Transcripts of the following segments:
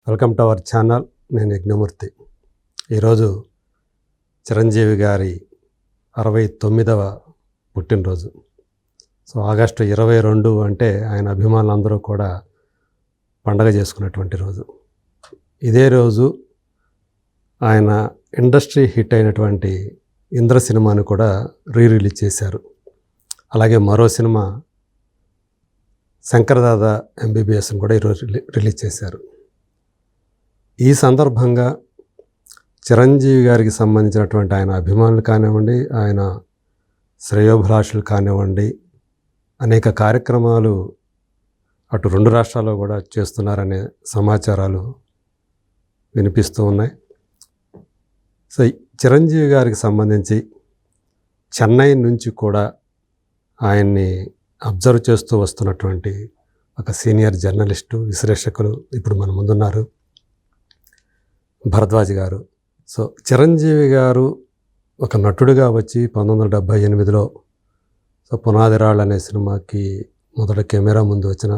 Welcome to our channel. నేను యజ్ఞమూర్తి. ఈరోజు చిరంజీవి గారి 69వ పుట్టినరోజు. సో ఆగస్టు 22 అంటే ఆయన అభిమానులందరూ కూడా పండగ చేసుకున్నటువంటి రోజు. ఇదే రోజు ఆయన ఇండస్ట్రీ హిట్ అయినటువంటి ఇంద్ర సినిమాని కూడా రిలీజ్ చేశారు. అలాగే మరో సినిమా శంకరదాదా ఎంబీబీఎస్ని కూడా ఈరోజు రిలీజ్ చేశారు. ఈ సందర్భంగా చిరంజీవి గారికి సంబంధించినటువంటి ఆయన అభిమానులు కానివ్వండి, ఆయన శ్రేయోభిలాషులు కానివ్వండి, అనేక కార్యక్రమాలు అటు రెండు రాష్ట్రాల్లో కూడా చేస్తున్నారనే సమాచారాలు వినిపిస్తూ ఉన్నాయి. సో చిరంజీవి గారికి సంబంధించి చెన్నై నుంచి కూడా ఆయన్ని అబ్జర్వ్ చేస్తూ వస్తున్నటువంటి ఒక సీనియర్ జర్నలిస్టు, విశ్లేషకులు ఇప్పుడు మన ముందున్నారు, భరద్వాజ్ గారు. సో చిరంజీవి గారు ఒక నటుడిగా వచ్చి 1978లో సో పునాదిరాళ్ళు అనే సినిమాకి మొదట కెమెరా ముందు వచ్చిన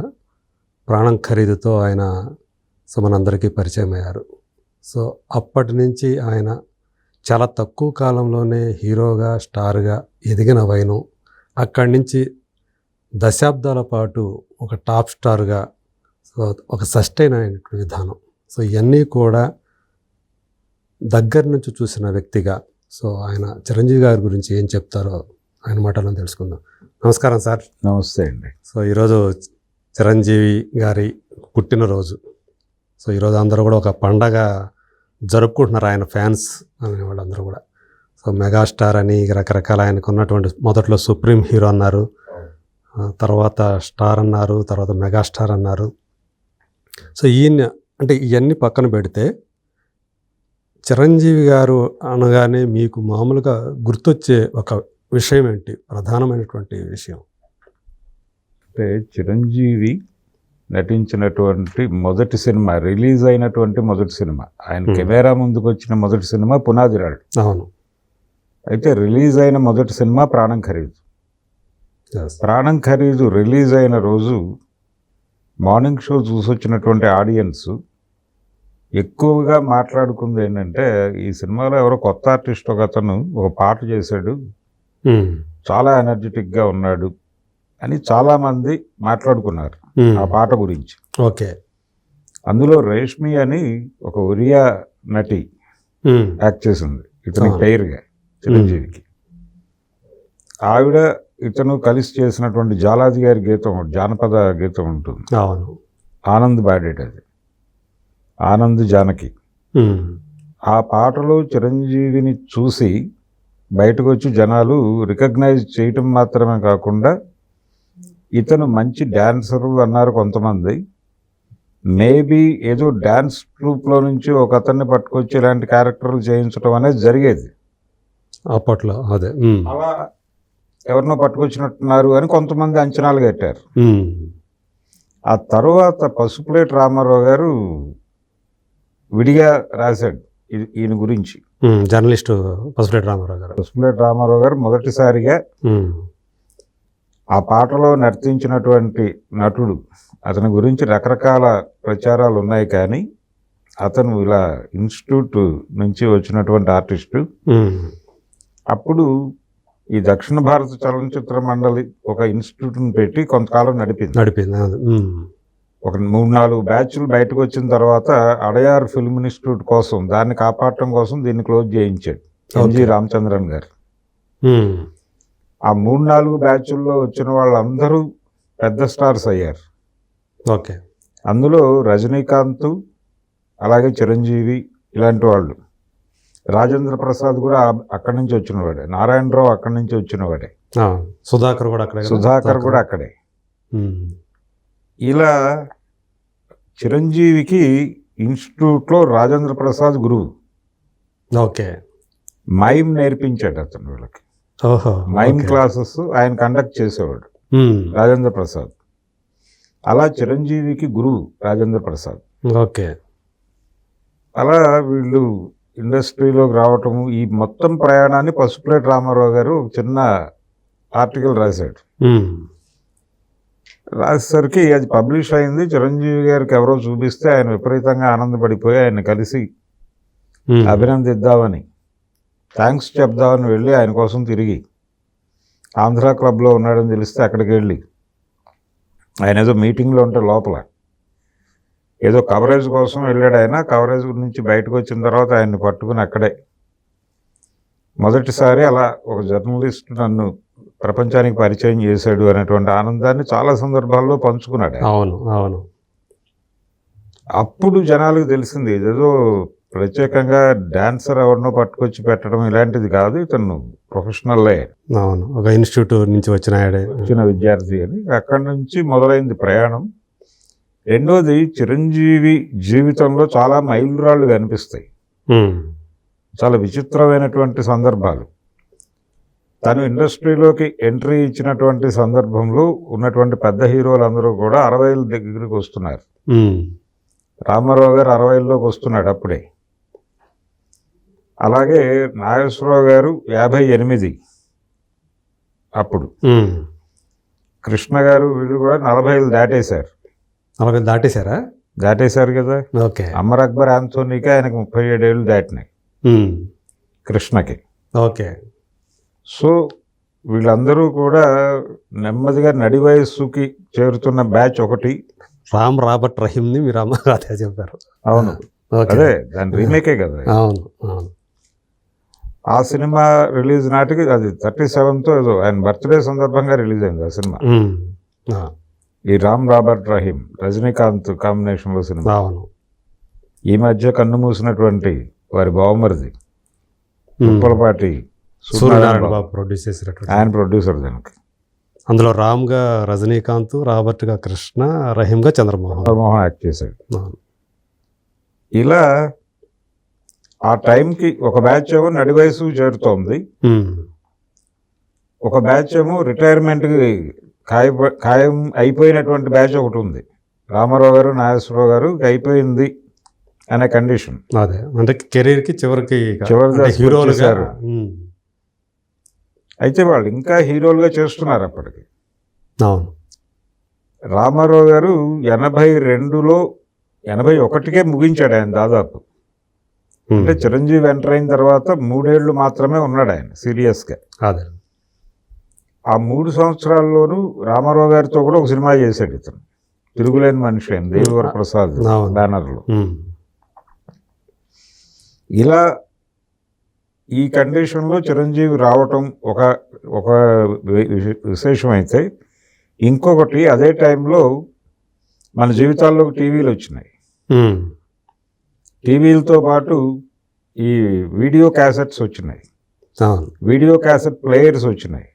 ప్రాణం ఖరీదుతో ఆయన సో మనందరికీ పరిచయం అయ్యారు. సో అప్పటి నుంచి ఆయన చాలా తక్కువ కాలంలోనే హీరోగా, స్టార్గా ఎదిగిన వైను, అక్కడి నుంచి దశాబ్దాల పాటు ఒక టాప్ స్టార్గా సో ఒక సస్టైన్ అయినటువంటి విధానం. సో ఇవన్నీ కూడా దగ్గర నుంచి చూసిన వ్యక్తిగా సో ఆయన చిరంజీవి గారి గురించి ఏం చెప్తారో ఆయన మాటలను తెలుసుకుందాం. నమస్కారం సార్. నమస్తే అండి. సో ఈరోజు చిరంజీవి గారి పుట్టినరోజు. సో ఈరోజు అందరూ కూడా ఒక పండగ జరుపుకుంటున్నారు, ఆయన ఫ్యాన్స్ అనే వాళ్ళందరూ కూడా. సో మెగాస్టార్ అని రకరకాల ఆయనకు ఉన్నటువంటి, మొదట్లో సుప్రీం హీరో అన్నారు, తర్వాత స్టార్ అన్నారు, తర్వాత మెగాస్టార్ అన్నారు. సో ఈయన అంటే ఇవన్నీ పక్కన పెడితే చిరంజీవి గారు అనగానే మీకు మామూలుగా గుర్తొచ్చే ఒక విషయం ఏంటి, ప్రధానమైనటువంటి విషయం? అంటే చిరంజీవి నటించినటువంటి మొదటి సినిమా, రిలీజ్ అయినటువంటి మొదటి సినిమా, ఆయన కెమెరా ముందుకు వచ్చిన మొదటి సినిమా పునాదిరాళ్ళు. అవును. అయితే రిలీజ్ అయిన మొదటి సినిమా ప్రాణం ఖరీదు. ప్రాణం ఖరీదు రిలీజ్ అయిన రోజు మార్నింగ్ షో చూసొచ్చినటువంటి ఆడియన్స్ ఎక్కువగా మాట్లాడుకుంది ఏంటంటే, ఈ సినిమాలో ఎవరో కొత్త ఆర్టిస్ట్ ఒక అతను ఒక పాట చేశాడు, చాలా ఎనర్జెటిక్గా ఉన్నాడు అని చాలామంది మాట్లాడుకున్నారు ఆ పాట గురించి. ఓకే. అందులో రేష్మి అని ఒక ఒరియా నటి యాక్ట్ చేసింది ఇతనికి టైర్గా, చిరంజీవికి. ఆవిడ ఇతను కలిసి చేసినటువంటి జాలాజీ గారి గీతం, జానపద గీతం ఉంటుంది, ఆనంద్ బాడేట్, అది ఆనంద్ జానకి. ఆ పాటలో చిరంజీవిని చూసి బయటకు వచ్చి జనాలు రికగ్నైజ్ చేయటం మాత్రమే కాకుండా ఇతను మంచి డ్యాన్సరు అన్నారు కొంతమంది. మేబీ ఏదో డ్యాన్స్ ట్రూప్లో నుంచి ఒక అతన్ని పట్టుకొచ్చి ఇలాంటి క్యారెక్టర్లు చేయించడం అనేది జరిగేది అప్పట్లో. అదే అలా ఎవరినో పట్టుకొచ్చినట్టున్నారు అని కొంతమంది అంచనాలు కట్టారు. ఆ తర్వాత పసుపులేటి రామారావు గారు విడిగా రాశాడు ఈయన గురించి. జర్నలిస్టు పసుపులేటి రామారావు గారు మొదటిసారిగా ఆ పాటలో నర్తించినటువంటి నటుడు, అతని గురించి రకరకాల ప్రచారాలు ఉన్నాయి, కానీ అతను ఇలా ఇన్స్టిట్యూట్ నుంచి వచ్చినటువంటి ఆర్టిస్టు. అప్పుడు ఈ దక్షిణ భారత చలనచిత్ర మండలి ఒక ఇన్స్టిట్యూట్ని పెట్టి కొంతకాలం నడిపింది. ఒక 3-4 బ్యాచ్లు బయటకు వచ్చిన తర్వాత అడయార్ ఫిల్మ్ ఇన్స్టిట్యూట్ కోసం, దాన్ని కాపాడటం కోసం దీన్ని క్లోజ్ చేయించాడు ఎన్జి రామచంద్రన్ గారు. ఆ 3-4 బ్యాచ్ల్లో వచ్చిన వాళ్ళందరూ పెద్ద స్టార్స్ అయ్యారు. ఓకే. అందులో రజనీకాంత్, అలాగే చిరంజీవి ఇలాంటి వాళ్ళు. రాజేంద్ర ప్రసాద్ కూడా అక్కడి నుంచి వచ్చినవాడే, నారాయణరావు అక్కడి నుంచి వచ్చినవాడే, సుధాకర్ కూడా అక్కడే. ఇలా చిరంజీవికి ఇన్స్టిట్యూట్లో రాజేంద్ర ప్రసాద్ గురువు. ఓకే. మైమ్ నేర్పించాడు అతను వీళ్ళకి. మైమ్ క్లాసెస్ ఆయన కండక్ట్ చేసేవాడు రాజేంద్ర ప్రసాద్. అలా చిరంజీవికి గురువు రాజేంద్ర ప్రసాద్. ఓకే. అలా వీళ్ళు ఇండస్ట్రీలోకి రావటము, ఈ మొత్తం ప్రయాణాన్ని పసుపులేటి రామారావు గారు చిన్న ఆర్టికల్ రాశాడు. రాసేసరికి అది పబ్లిష్ అయింది. చిరంజీవి గారికి ఎవరో చూపిస్తే ఆయన విపరీతంగా ఆనందపడిపోయి ఆయన కలిసి అభినందిద్దామని, థ్యాంక్స్ చెప్దామని వెళ్ళి ఆయన కోసం తిరిగి ఆంధ్ర క్లబ్లో ఉన్నాడని తెలిస్తే అక్కడికి వెళ్ళి ఆయన ఏదో మీటింగ్లో ఉంటే లోపల ఏదో కవరేజ్ కోసం వెళ్ళాడు. ఆయన కవరేజ్ నుంచి బయటకు వచ్చిన తర్వాత ఆయన్ని పట్టుకుని అక్కడే మొదటిసారి అలా ఒక జర్నలిస్ట్ నన్ను ప్రపంచానికి పరిచయం చేశాడు అనేటువంటి ఆనందాన్ని చాలా సందర్భాల్లో పంచుకున్నాడు. అవును అవును. అప్పుడు జనాలకు తెలిసింది ఏదో ప్రత్యేకంగా డాన్సర్ ఎవరినో పట్టుకొచ్చి పెట్టడం ఇలాంటిది కాదు, ఇతను ప్రొఫెషనల్లే, అవును, ఒక ఇన్స్టిట్యూట్ నుంచి వచ్చిన విద్యార్థి అని. అక్కడి నుంచి మొదలైంది ప్రయాణం. రెండోది, చిరంజీవి జీవితంలో చాలా మైలురాళ్ళు కనిపిస్తాయి, చాలా విచిత్రమైనటువంటి సందర్భాలు. తను ఇండస్ట్రీలోకి ఎంట్రీ ఇచ్చినటువంటి సందర్భంలో ఉన్నటువంటి పెద్ద హీరోలందరూ కూడా 60ల దగ్గరికి వస్తున్నారు. రామారావు గారు 60లోకి వస్తున్నాడు అప్పుడే. అలాగే నాగేశ్వరరావు గారు 58 అప్పుడు. కృష్ణ గారు వీళ్ళు కూడా 40 దాటేశారు. 40 దాటేశారా? దాటేశారు కదా. ఓకే. అమర్ అక్బర్ ఆంథోనీకి ఆయనకు 37 ఏళ్ళు దాటినాయి కృష్ణకి. ఓకే. సో వీళ్ళందరూ కూడా నెమ్మదిగా నడి వయస్సుకి చేరుతున్న బ్యాచ్ ఒకటి. రామ్ రాబర్ట్ రహీమ్ని మీరు అదే చెప్పారు. అవును, అదే దాని రీమేకే కదా. అవును అవును. ఆ సినిమా రిలీజ్ నాటికి అది 37తో ఏదో ఆయన బర్త్డే సందర్భంగా రిలీజ్ అయింది ఆ సినిమా. ఈ రామ్ రాబర్ట్ రహీమ్ రజనీకాంత్ కాంబినేషన్లో సినిమా. అవును. ఈ మధ్య కన్ను మూసినటువంటి వారి బావమరిది ఉప్పలపాటి సూర్యనారాయణ బాబు ప్రొడ్యూస్ చేసినటువంటి, ఆయన ప్రొడ్యూసర్ దానికి. అందులో రామ్గా రజనీకాంత్, రాబర్ట్గా కృష్ణ, రహీమ్గా చంద్రమోహన్ యాక్ట్ చేశాడు. ఇలా ఆ టైంకి ఒక బ్యాచ్ ఏమో నడి వయసు చేరుతోంది, ఒక బ్యాచ్ ఏమో రిటైర్మెంట్కి ఖాయం అయిపోయినటువంటి బ్యాచ్ ఒకటి ఉంది. రామారావు గారు, నాగేశ్వరరావు గారు అయిపోయింది అనే కండిషన్. అదే అంటే కెరీర్కి చివరికి హీరోలుగా. అయితే వాళ్ళు ఇంకా హీరోలుగా చేస్తున్నారు అప్పటికి. అవును. రామారావు గారు 82లో 81కే ముగించాడు ఆయన దాదాపు. అంటే చిరంజీవి ఎంటర్ అయిన తర్వాత 3 ఏళ్ళు మాత్రమే ఉన్నాడు ఆయన సీరియస్గా. అదే ఆ 3 సంవత్సరాల్లోనూ రామారావు గారితో కూడా ఒక సినిమా చేశాడు ఇతను, తిరుగులేని మనిషి అని, దేవివర ప్రసాద్ బ్యానర్లో. ఇలా ఈ కండిషన్లో చిరంజీవి రావటం ఒక విశేషమైతే, ఇంకొకటి అదే టైంలో మన జీవితాల్లోకి టీవీలు వచ్చినాయి. టీవీలతో పాటు ఈ వీడియో క్యాసెట్స్ వచ్చినాయి, వీడియో క్యాసెట్ ప్లేయర్స్ వచ్చినాయి.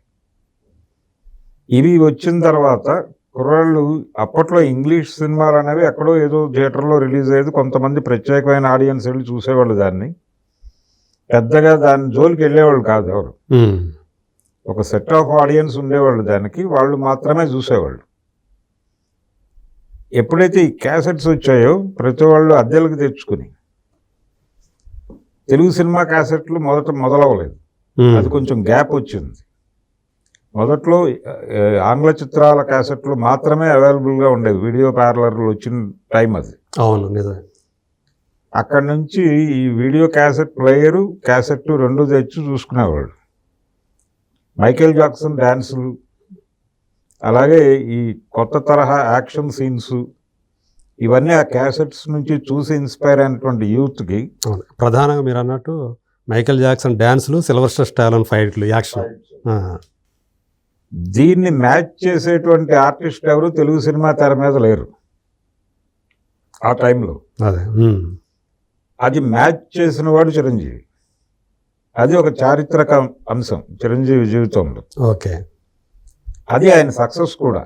ఇవి వచ్చిన తర్వాత కుర్రాళ్ళు అప్పట్లో ఇంగ్లీష్ సినిమాలు అనేవి ఎక్కడో ఏదో థియేటర్లో రిలీజ్ అయ్యేది, కొంతమంది ప్రత్యేకమైన ఆడియన్స్ వెళ్ళి చూసేవాళ్ళు దాన్ని, పెద్దగా దాని జోలికి వెళ్ళేవాళ్ళు కాదు ఎవరు. ఒక సెట్ ఆఫ్ ఆడియన్స్ ఉండేవాళ్ళు దానికి, వాళ్ళు మాత్రమే చూసేవాళ్ళు. ఎప్పుడైతే ఈ క్యాసెట్స్ వచ్చాయో ప్రతి వాళ్ళు అద్దెలకు తెచ్చుకుని, తెలుగు సినిమా క్యాసెట్లు మొదలవ్వలేదు, అది కొంచెం గ్యాప్ వచ్చింది. మొదట్లో ఆంగ్ల చిత్రాల క్యాసెట్లు మాత్రమే అవైలబుల్గా ఉండేవి, వీడియో పార్లర్లు వచ్చిన టైం అది. అవును, నిజమే. అక్కడి నుంచి ఈ వీడియో క్యాసెట్ ప్లేయరు, క్యాసెట్ 2 తెచ్చి చూసుకునేవాళ్ళు. మైకేల్ జాక్సన్ డ్యాన్సులు, అలాగే ఈ కొత్త తరహా యాక్షన్ సీన్స్, ఇవన్నీ ఆ క్యాసెట్స్ నుంచి చూసి ఇన్స్పైర్ అయినటువంటి యూత్కి. ప్రధానంగా మీరు అన్నట్టు మైకేల్ జాక్సన్ డ్యాన్సులు, సిల్వెస్టర్ స్టాలోన్ ఫైట్లు, యాక్షన్. దీన్ని మ్యాచ్ చేసేటువంటి ఆర్టిస్ట్ ఎవరు తెలుగు సినిమా తెర మీద లేరు ఆ టైంలో. అదే అది మ్యాచ్ చేసిన వాడు చిరంజీవి. అది ఒక చారిత్రక అంశం చిరంజీవి జీవితంలో. ఓకే. అది ఆయన సక్సెస్ కూడా.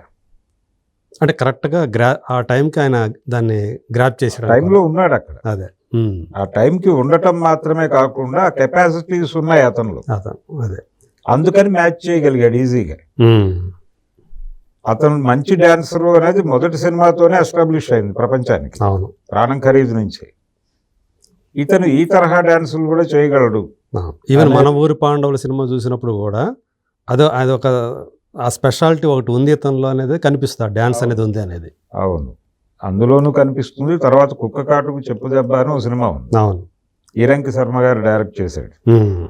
అంటే కరెక్ట్గా ఆ టైంకి ఆయన దాన్ని గ్రాప్ చేసిన టైంలో ఉన్నాడు అక్కడ. అదే ఆ టైంకి ఉండటం మాత్రమే కాకుండా కెపాసిటీస్ ఉన్నాయి అతనిలో. అదే అందుకని మ్యాచ్ చేయగలిగాడు ఈజీగా. అతను మంచి డాన్సర్ అనేది మొదటి సినిమాతోనే ఎస్టాబ్లిష్ అయింది ప్రపంచానికి. అవును. ప్రాణం ఖరీదు నుంచి ఇతను ఈ తరహా డాన్సులు కూడా చేయగలడు. ఈవెన్ మన ఊరి పాండవుల సినిమా చూసినప్పుడు కూడా అదొక ఆ స్పెషాలిటీ ఒకటి ఉంది ఇతనిలో అనేది కనిపిస్తుంది, డ్యాన్స్ అనేది ఉంది అనేది. అవును, అందులోనూ కనిపిస్తుంది. తర్వాత కుక్క కాటుకు చెప్పు దెబ్బ అని ఒక సినిమా ఉంది, అవును. ఈరంకి శర్మ గారు డైరెక్ట్ చేశాడు. ఉమ్.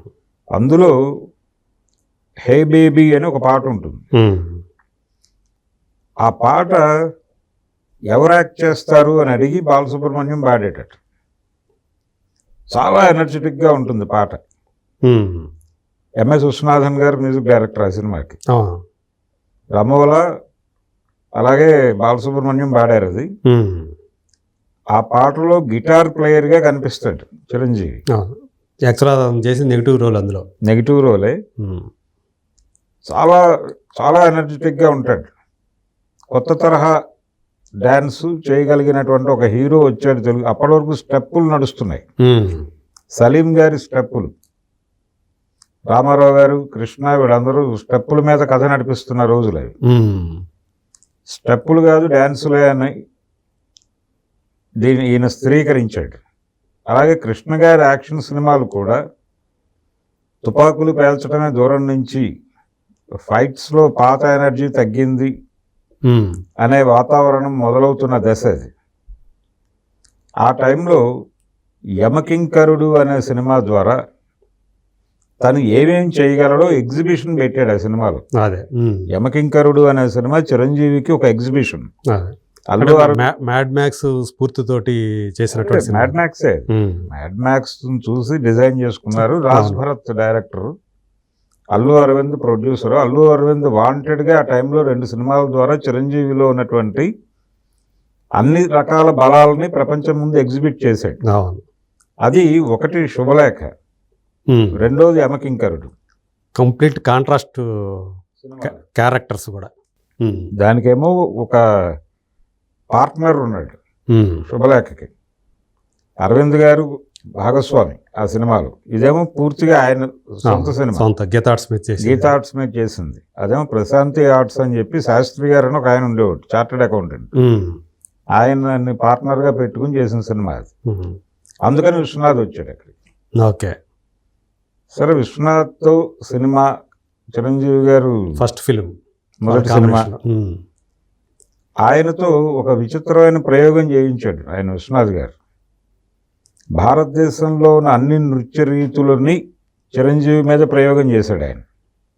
అందులో హే బేబీ అని ఒక పాట ఉంటుంది. ఉమ్. ఆ పాట ఎవరు యాక్ట్ చేస్తారు అని అడిగి బాలసుబ్రహ్మణ్యం పాడేటట్టు. చాలా ఎనర్జెటిక్గా ఉంటుంది పాట. ఉమ్. ఎంఎస్ విశ్వనాథన్ గారు మ్యూజిక్ డైరెక్టర్ ఆ సినిమాకి. అవును. రమోల అలాగే బాలసుబ్రహ్మణ్యం పాడారు అది. ఉమ్. ఆ పాటలో గిటార్ ప్లేయర్గా కనిపిస్తాడు చిరంజీవి. అవును. యాక్చువల్గా అతను చేసి నెగిటివ్ రోల్ అందులో. నెగిటివ్ రోలే. ఉమ్. చాలా చాలా ఎనర్జెటిక్గా ఉంటాడు. కొత్త తరహా డ్యాన్స్ చేయగలిగినటువంటి ఒక హీరో వచ్చాడు తెలుగు. అప్పటి వరకు స్టెప్పులు నడుస్తున్నాయి, ఉమ్. సలీం గారి స్టెప్పులు, రామారావు గారు, కృష్ణ, వీళ్ళందరూ స్టెప్పుల మీద కథ నడిపిస్తున్న రోజులు అవి. ఉమ్. స్టెప్పులు కాదు డ్యాన్సులే అని ఈయన స్థిరీకరించాడు. అలాగే కృష్ణ గారి యాక్షన్ సినిమాలు కూడా తుపాకులు పేల్చడమే దూరం నుంచి ఫైట్స్లో పాత ఎనర్జీ తగ్గింది ఉమ్. అనే వాతావరణం మొదలవుతున్న దశ అది. ఆ టైంలో యమకింకరుడు అనే సినిమా ద్వారా తను ఏమేం చేయగలడో ఎగ్జిబిషన్ పెట్టాడు ఆ సినిమాలో. అదే. ఉమ్. యమకింకరుడు అనే సినిమా చిరంజీవికి ఒక ఎగ్జిబిషన్. అదే. అల్లు మ్యాడ్ మ్యాక్స్ స్ఫూర్తితోటి చేసినటువంటి సినిమా. మ్యాడ్ మ్యాక్సే. ఉమ్. మ్యాడ్ మ్యాక్స్ చూసి డిజైన్ చేసుకున్నారు. Raj Bharat director, Allu Aravind producer. అల్లు అరవింద్ వాంటెడ్గా ఆ టైంలో 2 సినిమాల ద్వారా చిరంజీవిలో ఉన్నటువంటి అన్ని రకాల బలాలని ప్రపంచం ముందు ఎగ్జిబిట్ చేశాడు. అవును. అది ఒకటి శుభలేఖ, ఉమ్. రెండోది యమకింకరుడు. కంప్లీట్ కాంట్రాస్ట్ క్యారెక్టర్స్ కూడా. ఉమ్. దానికేమో ఒక పార్ట్నర్ ఉన్నాడు ఉమ్. శుభలేఖకి, అరవింద్ గారు భాగస్వామి ఆ సినిమాలో. ఇదేమో పూర్తిగా ఆయన సొంత సినిమా, సొంత గీతా ఆర్ట్స్ మీద చేసి. గీతా ఆర్ట్స్ మీద చేసింది. అదేమో ప్రశాంతి ఆర్ట్స్ అని చెప్పి శాస్త్రి గారు అని ఒక ఆయన ఉండేవాడు, చార్టెడ్ అకౌంటెంట్. ఉమ్. ఆయన్ని పార్ట్నర్గా పెట్టుకుని చేసిన సినిమా అది. ఉమ్. అందుకని విశ్వనాథ్ వచ్చాడు అక్కడికి. ఓకే. సరే, విశ్వనాథ్తో సినిమా చిరంజీవి గారు ఫస్ట్ ఫిలిం, మొదటి సినిమా. ఉమ్. ఆయనతో ఒక విచిత్రమైన ప్రయోగం చేయించాడు ఆయన విశ్వనాథ్ గారు. భారతదేశంలో ఉన్న అన్ని నృత్య రీతులని చిరంజీవి మీద ప్రయోగం చేశాడు ఆయన.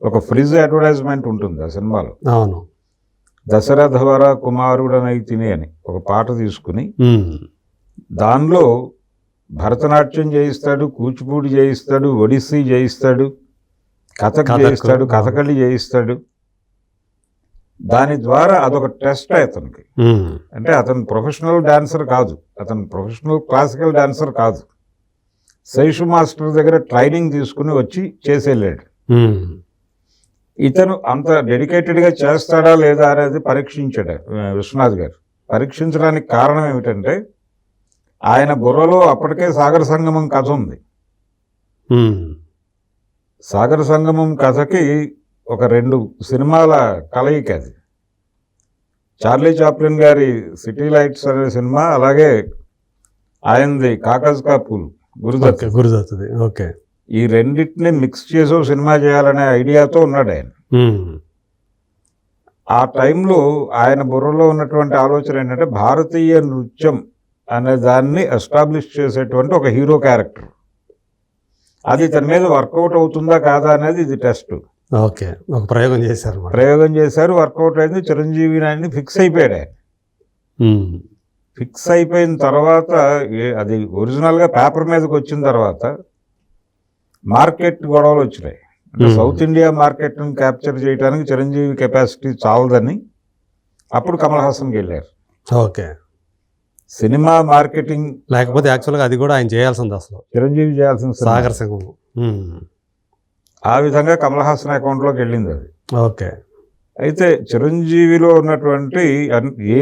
ఒక ఫ్రిజ్ అడ్వర్టైజ్మెంట్ ఉంటుంది ఆ సినిమాలో. అవును. దశరథవర కుమారుడనై తిని అని ఒక పాట తీసుకుని ఉమ్. దానిలో భరతనాట్యం చేయిస్తాడు, కూచిపూడి చేయిస్తాడు, ఒడిస్సీ చేయిస్తాడు, కథక్ చేయిస్తాడు, కథకళి చేయిస్తాడు. దాని ద్వారా అదొక టెస్ట్ అతనికి. ఉమ్. అంటే అతను ప్రొఫెషనల్ డాన్సర్ కాదు, అతను ప్రొఫెషనల్ క్లాసికల్ డాన్సర్ కాదు. శేషు మాస్టర్ దగ్గర ట్రైనింగ్ తీసుకుని వచ్చి చేసేళ్ళాడు. ఉమ్. ఇతను అంత డెడికేటెడ్గా చేస్తాడా లేదా అనేది పరీక్షించాడు విశ్వనాథ్ గారు. పరీక్షించడానికి కారణం ఏమిటంటే ఆయన బుర్రలో అప్పటికే సాగర సంగమం కథ ఉంది. ఉమ్. సాగర సంగమం కథకి ఒక 2 సినిమాల కలయిక అది. చార్లీ చాప్లిన్ గారి సిటీ లైట్స్ అనే సినిమా, అలాగే ఆయనది కాకజ్ కా పూల్ గురుదత్తది. ఓకే. ఈ రెండింటిని మిక్స్ చేసో సినిమా చేయాలనే ఐడియాతో ఉన్నాడు ఆయన. ఉమ్. ఆ టైంలో ఆయన బుర్రలో ఉన్నటువంటి ఆలోచన ఏంటంటే భారతీయ నృత్యం అనే దాన్ని ఎస్టాబ్లిష్ చేసేటువంటి ఒక హీరో క్యారెక్టర్. అది తన మీద వర్కౌట్ అవుతుందా కాదా అనేది ఇది టెస్ట్. ఓకే. ఒక ప్రయోగం చేశారు. వర్కౌట్ అయింది. చిరంజీవి నాయన్ని ఫిక్స్ అయిపోయాడు ఆయన. ఉమ్. ఫిక్స్ అయిపోయిన తర్వాత అది ఒరిజినల్గా పేపర్ మీదకి వచ్చిన తర్వాత మార్కెట్ గొడవలు వచ్చినాయి. అంటే సౌత్ ఇండియా మార్కెట్ని క్యాప్చర్ చేయడానికి చిరంజీవి కెపాసిటీ చాలదని అప్పుడు కమల్ హాసన్కి వెళ్ళారు. ఓకే. సినిమా మార్కెటింగ్ లేకపోతే యాక్చువల్గా అది కూడా ఆయన చేయాల్సింది, అసలు చిరంజీవి చేయాల్సిన సాగర సంగమం. ఆ విధంగా కమల్ హాసన్ అకౌంట్లోకి వెళ్ళింది అది. ఓకే. అయితే చిరంజీవిలో ఉన్నటువంటి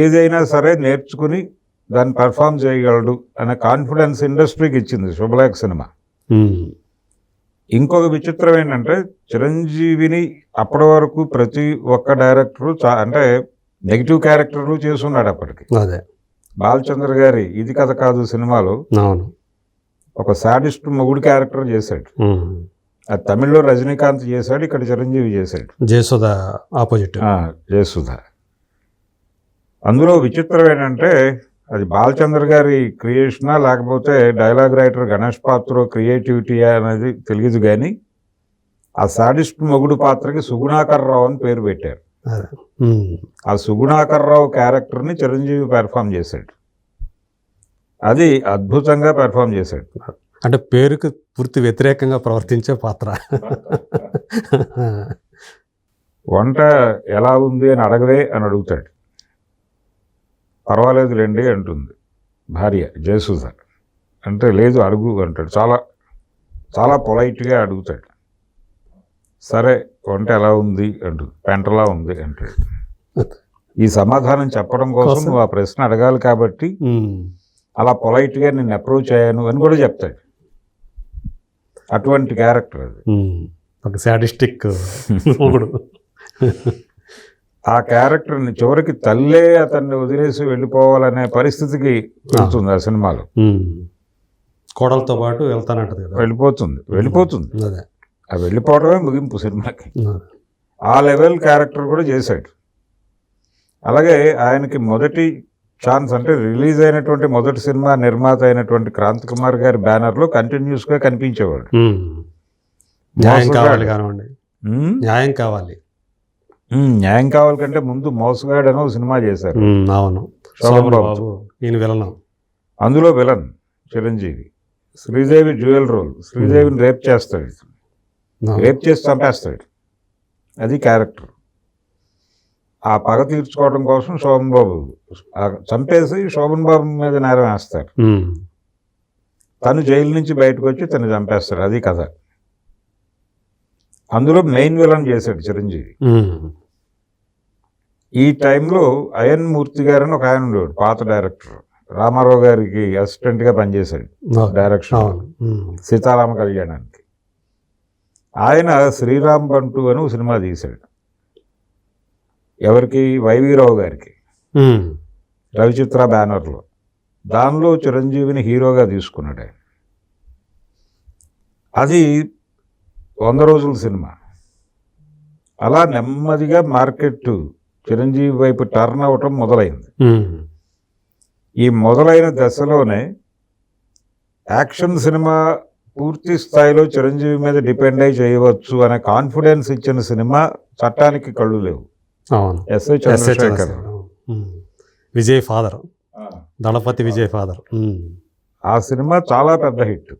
ఏదైనా సరే నేర్చుకుని దాన్ని పెర్ఫామ్ చేయగలడు అనే కాన్ఫిడెన్స్ ఇండస్ట్రీకి ఇచ్చింది శుభలేఖ సినిమా. ఇంకొక విచిత్రం ఏంటంటే చిరంజీవిని అప్పటి వరకు ప్రతి ఒక్క డైరెక్టరు అంటే నెగిటివ్ క్యారెక్టర్లు చేస్తున్నాడు అప్పటికి. అదే బాలచంద్ర గారి ఇది కథ కాదు సినిమాలో అవును ఒక సాడిస్ట్ మొగుడు క్యారెక్టర్ చేశాడు. అది తమిళ్లో రజనీకాంత్ చేశాడు, ఇక్కడ చిరంజీవి చేశాడు. జయసుధ ఆపోజిట్. జయసుధ. అందులో విచిత్రం ఏంటంటే అది బాలచంద్ర గారి క్రియేషనా లేకపోతే డైలాగ్ రైటర్ గణేష్ పాత్ర క్రియేటివిటీయా అనేది తెలియదు, కానీ ఆ సాడిస్ట్ మొగుడు పాత్రకి సుగుణాకర్రావు అని పేరు పెట్టారు. ఆ సుగుణాకర్రావు క్యారెక్టర్ని చిరంజీవి పెర్ఫామ్ చేశాడు. అది అద్భుతంగా పెర్ఫామ్ చేశాడు. అంటే పేరుకు పూర్తి వ్యతిరేకంగా ప్రవర్తించే పాత్ర. వంట ఎలా ఉంది అని అడగవే అని అడుగుతాడు. పర్వాలేదు రండి అంటుంది భార్య జయసుధ. అంటే లేదు అడుగు అంటాడు. చాలా చాలా పొలైట్గా అడుగుతాడు. సరే వంట ఎలా ఉంది అంటుంది. పెంటలా ఉంది అంటాడు. ఈ సమాధానం చెప్పడం కోసం నువ్వు ఆ ప్రశ్న అడగాలి కాబట్టి అలా పొలైట్గా నేను అప్రోచ్ అయ్యాను అని కూడా చెప్తాడు. అటువంటి క్యారెక్టర్ అది. ఒక సాడిస్టిక్ మొగుడు. ఆ క్యారెక్టర్ని చివరికి తల్లే అతన్ని వదిలేసి వెళ్ళిపోవాలనే పరిస్థితికి వెళ్తుంది ఆ సినిమాలో. కోడలతో పాటు వెళ్తానంటది కదా. వెళ్ళిపోతుంది. ఆ వెళ్ళిపోవడమే ముగింపు సినిమాకి. ఆ లెవెల్ క్యారెక్టర్ కూడా చేశాడు. అలాగే ఆయనకి మొదటి ఛాన్స్ అంటే రిలీజ్ అయినటువంటి మొదటి సినిమా నిర్మాత అయినటువంటి క్రాంతి కుమార్ గారి బ్యానర్లో కంటిన్యూస్గా కనిపించేవాడు. న్యాయం కావాలి కానివ్వండి, న్యాయం కావాలి. న్యాయం కావాలి కంటే ముందు మోసగాడు అని ఒక సినిమా చేశారు. అవును, శోభన్ బాబు ఈయన విలన్. అందులో villain Chiranjeevi. Sridevi dual role. శ్రీదేవిని రేప్ చేస్తాడు, రేప్ చేసి చంపేస్తాడు. అది క్యారెక్టర్. ఆ పగ తీర్చుకోవడం కోసం శోభన్ బాబు చంపేసి శోభన్ బాబు మీద నేరం వేస్తారు. తను జైలు నుంచి బయటకు వచ్చి తను చంపేస్తాడు. అది కథ. అందులో మెయిన్ విలన్ చేశాడు చిరంజీవి. ఈ టైంలో అయన్ మూర్తి గారు అని ఒక ఆయన ఉండేవాడు, పాత డైరెక్టర్. రామారావు గారికి అసిస్టెంట్గా పనిచేశాడు డైరెక్షన్ సీతారామ కళ్యాణానికి. ఆయన శ్రీరామ్ బంటు అని ఒక సినిమా తీశాడు. ఎవరికి? వైవీరావు గారికి, రవిచిత్ర బ్యానర్లో. దానిలో చిరంజీవిని హీరోగా తీసుకున్నాడు ఆయన. అది 100 రోజుల సినిమా. అలా నెమ్మదిగా మార్కెట్ చిరంజీవి వైపు టర్న్ అవ్వటం మొదలైంది. ఈ మొదలైన దశలోనే యాక్షన్ సినిమా పూర్తి స్థాయిలో చిరంజీవి మీద డిపెండ్ అయి చేయవచ్చు అనే కాన్ఫిడెన్స్ ఇచ్చిన సినిమా చట్టానికి కళ్ళు లేవు. ఎస్ఐ చంద్రశేఖర్, విజయ్ ఫాదర్, దళపతి విజయ్ ఫాదర్. ఆ సినిమా చాలా పెద్ద హిట్.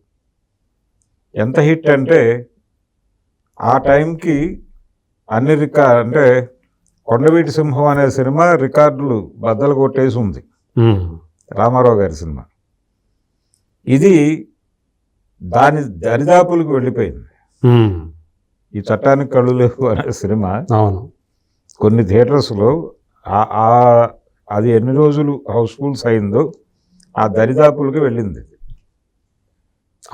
ఎంత హిట్ అంటే ఆ టైంకి అన్ని అంటే కొండవీటి సింహం అనే సినిమా రికార్డులు బద్దలు కొట్టేసి ఉంది, రామారావు గారి సినిమా. ఇది దాని దరిదాపులకు వెళ్ళిపోయింది. ఈ చట్టానికి కళ్ళు లేవు అనే సినిమా కొన్ని థియేటర్స్లో అది ఎన్ని రోజులు హౌస్ఫుల్స్ అయిందో ఆ దరిదాపులకి వెళ్ళింది.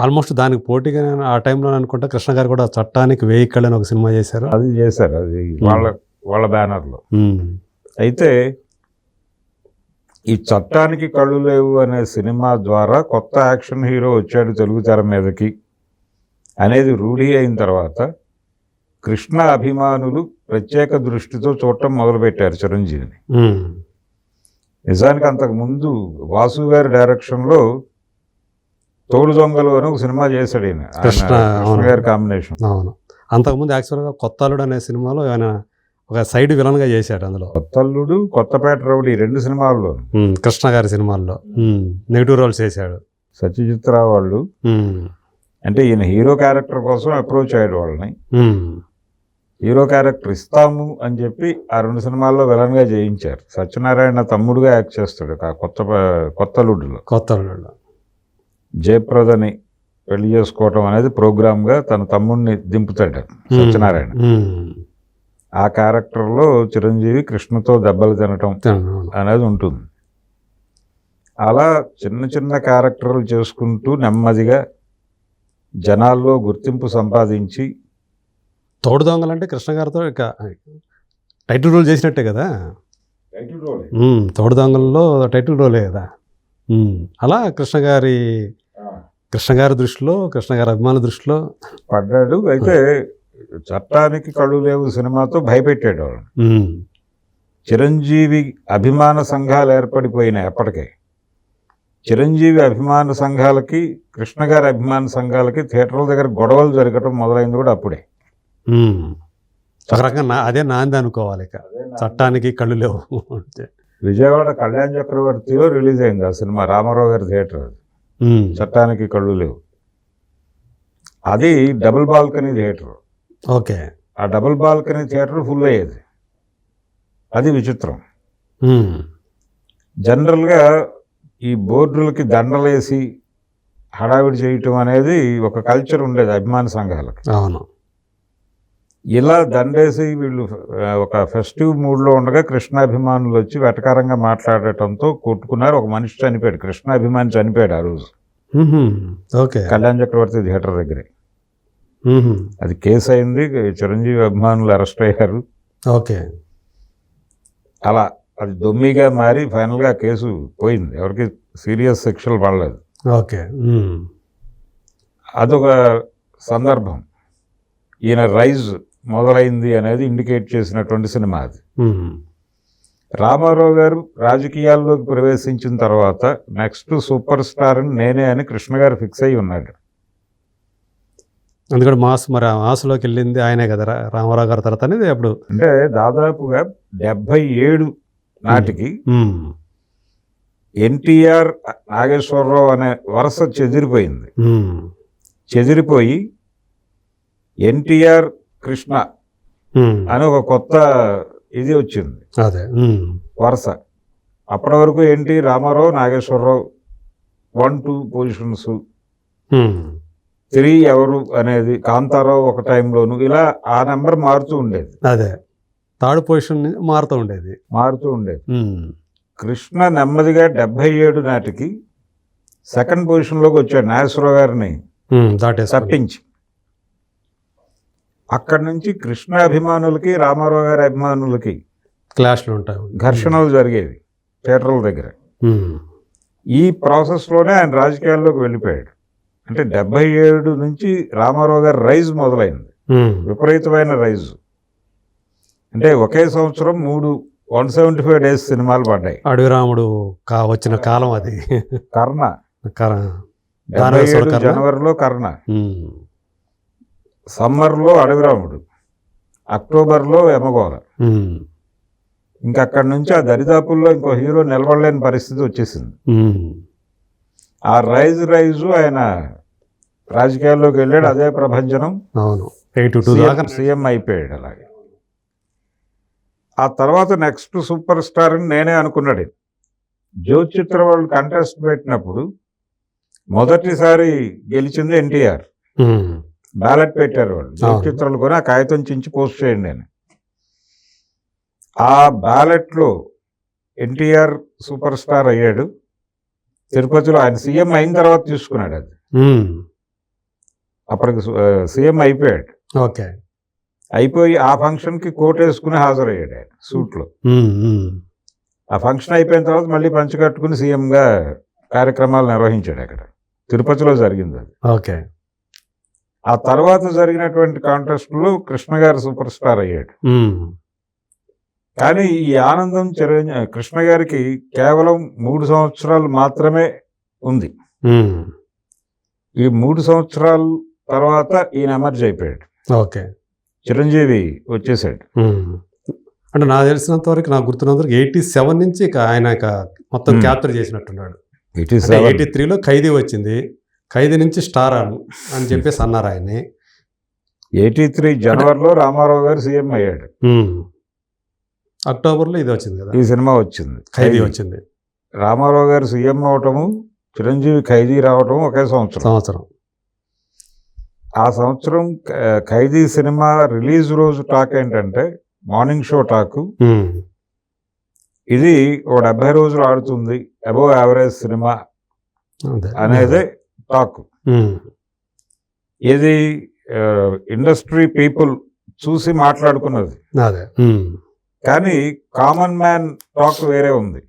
ఆల్మోస్ట్ దానికి పోటీగా ఆ టైంలో అనుకుంటా కృష్ణ గారు కూడా చట్టానికి 1000 కళ్ళని ఒక సినిమా చేశారు. అది వాళ్ళ బ్యానర్లో. అయితే ఈ చట్టానికి కళ్ళు లేవు అనే సినిమా ద్వారా కొత్త యాక్షన్ హీరో వచ్చాడు తెలుగు తెర మీదకి అనేది రూఢి అయిన తర్వాత కృష్ణ అభిమానులు ప్రత్యేక దృష్టితో చూడటం మొదలుపెట్టారు చిరంజీవిని. నిజానికి అంతకుముందు వాసు గారి డైరెక్షన్లో తోడు దొంగలు అని ఒక సినిమా చేశాడు ఈయన, కృష్ణ గారి కాంబినేషన్. అవును, అంతకుముందు యాక్చువల్గా కొత్త అల్లుడు అనే సినిమాలో ఆయన ఒక సైడ్ విలన్గా చేశాడు. అందులో కొత్త అల్లుడు, కొత్తపేట రౌడీ 2 సినిమాల్లో కృష్ణ గారి సినిమాల్లో నెగిటివ్ రోల్స్ చేశాడు. సత్యజిత్ రావు వాళ్ళు అంటే ఈయన హీరో క్యారెక్టర్ కోసం అప్రోచ్ అయ్యాడు వాళ్ళని. హీరో క్యారెక్టర్ ఇస్తాము అని చెప్పి ఆ 2 సినిమాల్లో విలన్గా చేయించారు. సత్యనారాయణ తమ్ముడుగా యాక్ట్ చేస్తాడు కొత్త అల్లుడులో. జయప్రదని పెళ్లి చేసుకోవటం అనేది ప్రోగ్రామ్గా తన తమ్ముడిని దింపుతాడు సత్యనారాయణ. ఆ క్యారెక్టర్లో చిరంజీవి కృష్ణతో దెబ్బలు తినటం అనేది ఉంటుంది. అలా చిన్న చిన్న క్యారెక్టర్లు చేసుకుంటూ నెమ్మదిగా జనాల్లో గుర్తింపు సంపాదించి. తోడు దొంగలంటే కృష్ణ గారితో ఇక టైటిల్ రోల్ చేసినట్టే కదా. తోడు దొంగల్లో టైటిల్ రోలే కదా. అలా కృష్ణ గారి కృష్ణ గారి దృష్టిలో, కృష్ణ గారి అభిమానుల దృష్టిలో పడ్డాడు. అయితే చట్టానికి కళ్ళు లేవు సినిమాతో భయపెట్టాడు వాళ్ళని. ఉమ్, చిరంజీవి అభిమాన సంఘాలు ఏర్పడిపోయినాయి అప్పటికే. చిరంజీవి అభిమాన సంఘాలకి, కృష్ణ గారి అభిమాన సంఘాలకి థియేటర్ల దగ్గర గొడవలు జరగటం మొదలైంది కూడా అప్పుడే. ఉమ్. ఒక రకంగా అదే నాంది అనుకోవాలి. ఇక చట్టానికి కళ్ళు లేవు అంటే. విజయవాడ కళ్యాణ్ చక్రవర్తిలో రిలీజ్ అయింది ఆ సినిమా, రామారావు గారి థియేటర్ అది. ఉమ్, చట్టానికి కళ్ళు లేవు. అది డబుల్ బాల్కనీ థియేటర్. ఓకే. ఆ డబుల్ బాల్కనీ థియేటర్ ఫుల్ అయ్యేది. అది విచిత్రం. ఉమ్, జనరల్గా ఈ బోర్డులకి దండలేసి హడావిడి చేయటం అనేది ఒక కల్చర్ ఉండేది అభిమాన సంఘాలకి. అవును. ఇలా దండేసి వీళ్ళు ఒక ఫెస్టివ్ మూడ్లో ఉండగా కృష్ణాభిమానులు వచ్చి వెటకారంగా మాట్లాడటంతో కొట్టుకున్నారు. ఒక మనిషి చనిపోయాడు, కృష్ణాభిమాని చనిపోయాడు ఆ రోజు ఉహుం, ఓకే. కళ్యాణ్ చక్రవర్తి థియేటర్ దగ్గరే. ఉహుం, అది కేసు అయింది, చిరంజీవి అభిమానులు అరెస్ట్ అయ్యారు. ఓకే. అలా అది దొమ్మిగా మారి ఫైనల్గా కేసు పోయింది, ఎవరికి సీరియస్ శిక్షలు పడలేదు. ఓకే. ఉమ్, అదొక సందర్భం. ఈయన రైజ్ మొదలైంది అనేది ఇండికేట్ చేసినటువంటి సినిమా అది. ఉమ్, రామారావు గారు రాజకీయాల్లోకి ప్రవేశించిన తర్వాత నెక్స్ట్ సూపర్ స్టార్ నేనే అని కృష్ణ గారు ఫిక్స్ అయి ఉన్నాడు. అందుకని మరి ఆ మాస్లోకి వెళ్ళింది ఆయనే కదా, రామారావు గారి తర్వాత అనేది అప్పుడు. అంటే దాదాపుగా 77 నాటికి ఉమ్, ఎన్టీఆర్, నాగేశ్వరరావు అనే వరుస చెదిరిపోయింది. ఉమ్, చెదిరిపోయి ఎన్టీఆర్ కృష్ణ ఉమ్, అని ఒక కొత్త ఇది వచ్చింది అదే. ఉమ్, వరుస. అప్పటి వరకు ఏంటి, రామారావు, నాగేశ్వరరావు 1-2 పొజిషన్స్, ఉమ్, 3 ఎవరు అనేది కాంతారావు ఒక టైంలోను, ఇలా ఆ నెంబర్ మారుతూ ఉండేది. అదే థర్డ్ పొజిషన్ మారుతూ ఉండేది. ఉమ్, కృష్ణ నెమ్మదిగా 77 నాటికి సెకండ్ పొజిషన్లోకి వచ్చాడు, నాగేశ్వరరావు గారిని దాటేసి తప్పించి. అక్కడి నుంచి కృష్ణ అభిమానులకి, రామారావు గారి అభిమానులకి క్లాష్లు ఉంటాయి. ఘర్షణలు జరిగేవి థియేటర్ల దగ్గర. ఉమ్, ఈ ప్రాసెస్లోనే ఆయన రాజకీయాల్లోకి వెళ్ళిపోయాడు. అంటే 77 నుంచి రామారావు గారి రైజ్ మొదలైంది, ఉమ్, విపరీతమైన రైజ్. అంటే ఒకే సంవత్సరం 3 175 డేస్ సినిమాలు పడ్డాయి. అడవి రాముడు వచ్చిన కాలం అది. కర్ణ, దానవేశ్వర 77 కర్ణ. జనవరిలో కర్ణ, ఉమ్, సమ్మర్లో అడవిరాముడు, అక్టోబర్లో యమగోళ. ఉమ్, ఇంకా అక్కడి నుంచి ఆ దరిదాపుల్లో ఇంకో హీరో నిలబడలేని పరిస్థితి వచ్చేసింది. ఉమ్, ఆ రైజు ఆయన రాజకీయాల్లోకి వెళ్ళాడు, అదే ప్రభంజనం. అవును. 82 దాకా. సీఎం అయిపోయాడు. అలాగే ఆ తర్వాత నెక్స్ట్ సూపర్ స్టార్ అని నేనే అనుకున్నాడు. జ్యోతి చిత్ర వాళ్ళు కంటెస్ట్ పెట్టినప్పుడు మొదటిసారి గెలిచింది ఎన్టీఆర్. ఉమ్, బ్యాలెట్ పెట్టారు వాళ్ళు, జ్యోతి చిత్రాలు కొని ఆ కాగితం చించి పోస్ట్ చేయండి అని. ఆ బ్యాలెట్లో ఎన్టీఆర్ సూపర్ స్టార్ అయ్యాడు. తిరుపతిలో ఆయన సీఎం అయిన తర్వాత తీసుకున్నాడు అది. ఉమ్, అప్పటికి సీఎం అయిపోయాడు. ఓకే. అయిపోయి ఆ ఫంక్షన్కి కోట్ వేసుకుని హాజరయ్యాడు ఆయన సూట్లో. ఉమ్, ఉమ్, ఆ ఫంక్షన్ అయిపోయిన తర్వాత మళ్ళీ పంచి కట్టుకుని సీఎంగా కార్యక్రమాలు నిర్వహించాడు అక్కడ. తిరుపతిలో జరిగింది అది. ఓకే. ఆ తర్వాత జరిగినటువంటి కాంటెస్ట్లో కృష్ణ గారు సూపర్ స్టార్ అయ్యాడు. ఉమ్, కానీ ఈ ఆనందం కృష్ణ గారికి కేవలం 3 సంవత్సరాలు మాత్రమే ఉంది. ఉమ్, ఈ 3 సంవత్సరాల తర్వాత ఈయన ఎమర్జ్ అయిపోయాడు. ఓకే. చిరంజీవి వచ్చేసాడు. ఉమ్, అంటే నాకు తెలిసినంత వరకు, నాకు గుర్తున్నంత వరకు 87 నుంచి ఇక ఆయన ఇక మొత్తం క్యాప్చర్ చేసినట్టున్నాడు. 83లో ఖైదీ వచ్చింది, ఖైదీ నుంచి స్టార్ అని చెప్పేసి అన్నారు ఆయన్ని. 83 జనవరిలో రామారావు గారు సీఎం అయ్యాడు. అక్టోబర్లో ఇది వచ్చింది కదా, ఈ సినిమా వచ్చింది, ఖైదీ వచ్చింది. రామారావు గారు సీఎం అవటము, చిరంజీవి ఖైదీ రావటం ఒకే సంవత్సరం. ఆ సంవత్సరం ఖైదీ సినిమా రిలీజ్ రోజు టాక్ ఏంటంటే, మార్నింగ్ షో టాకు, ఇది ఓ 70 రోజులు ఆడుతుంది, అబోవ్ యావరేజ్ సినిమా అనేది టాక్. ఇది ఇండస్ట్రీ పీపుల్ చూసి మాట్లాడుకున్నది. కానీ కామన్ మ్యాన్ టాక్ వేరే ఉంది.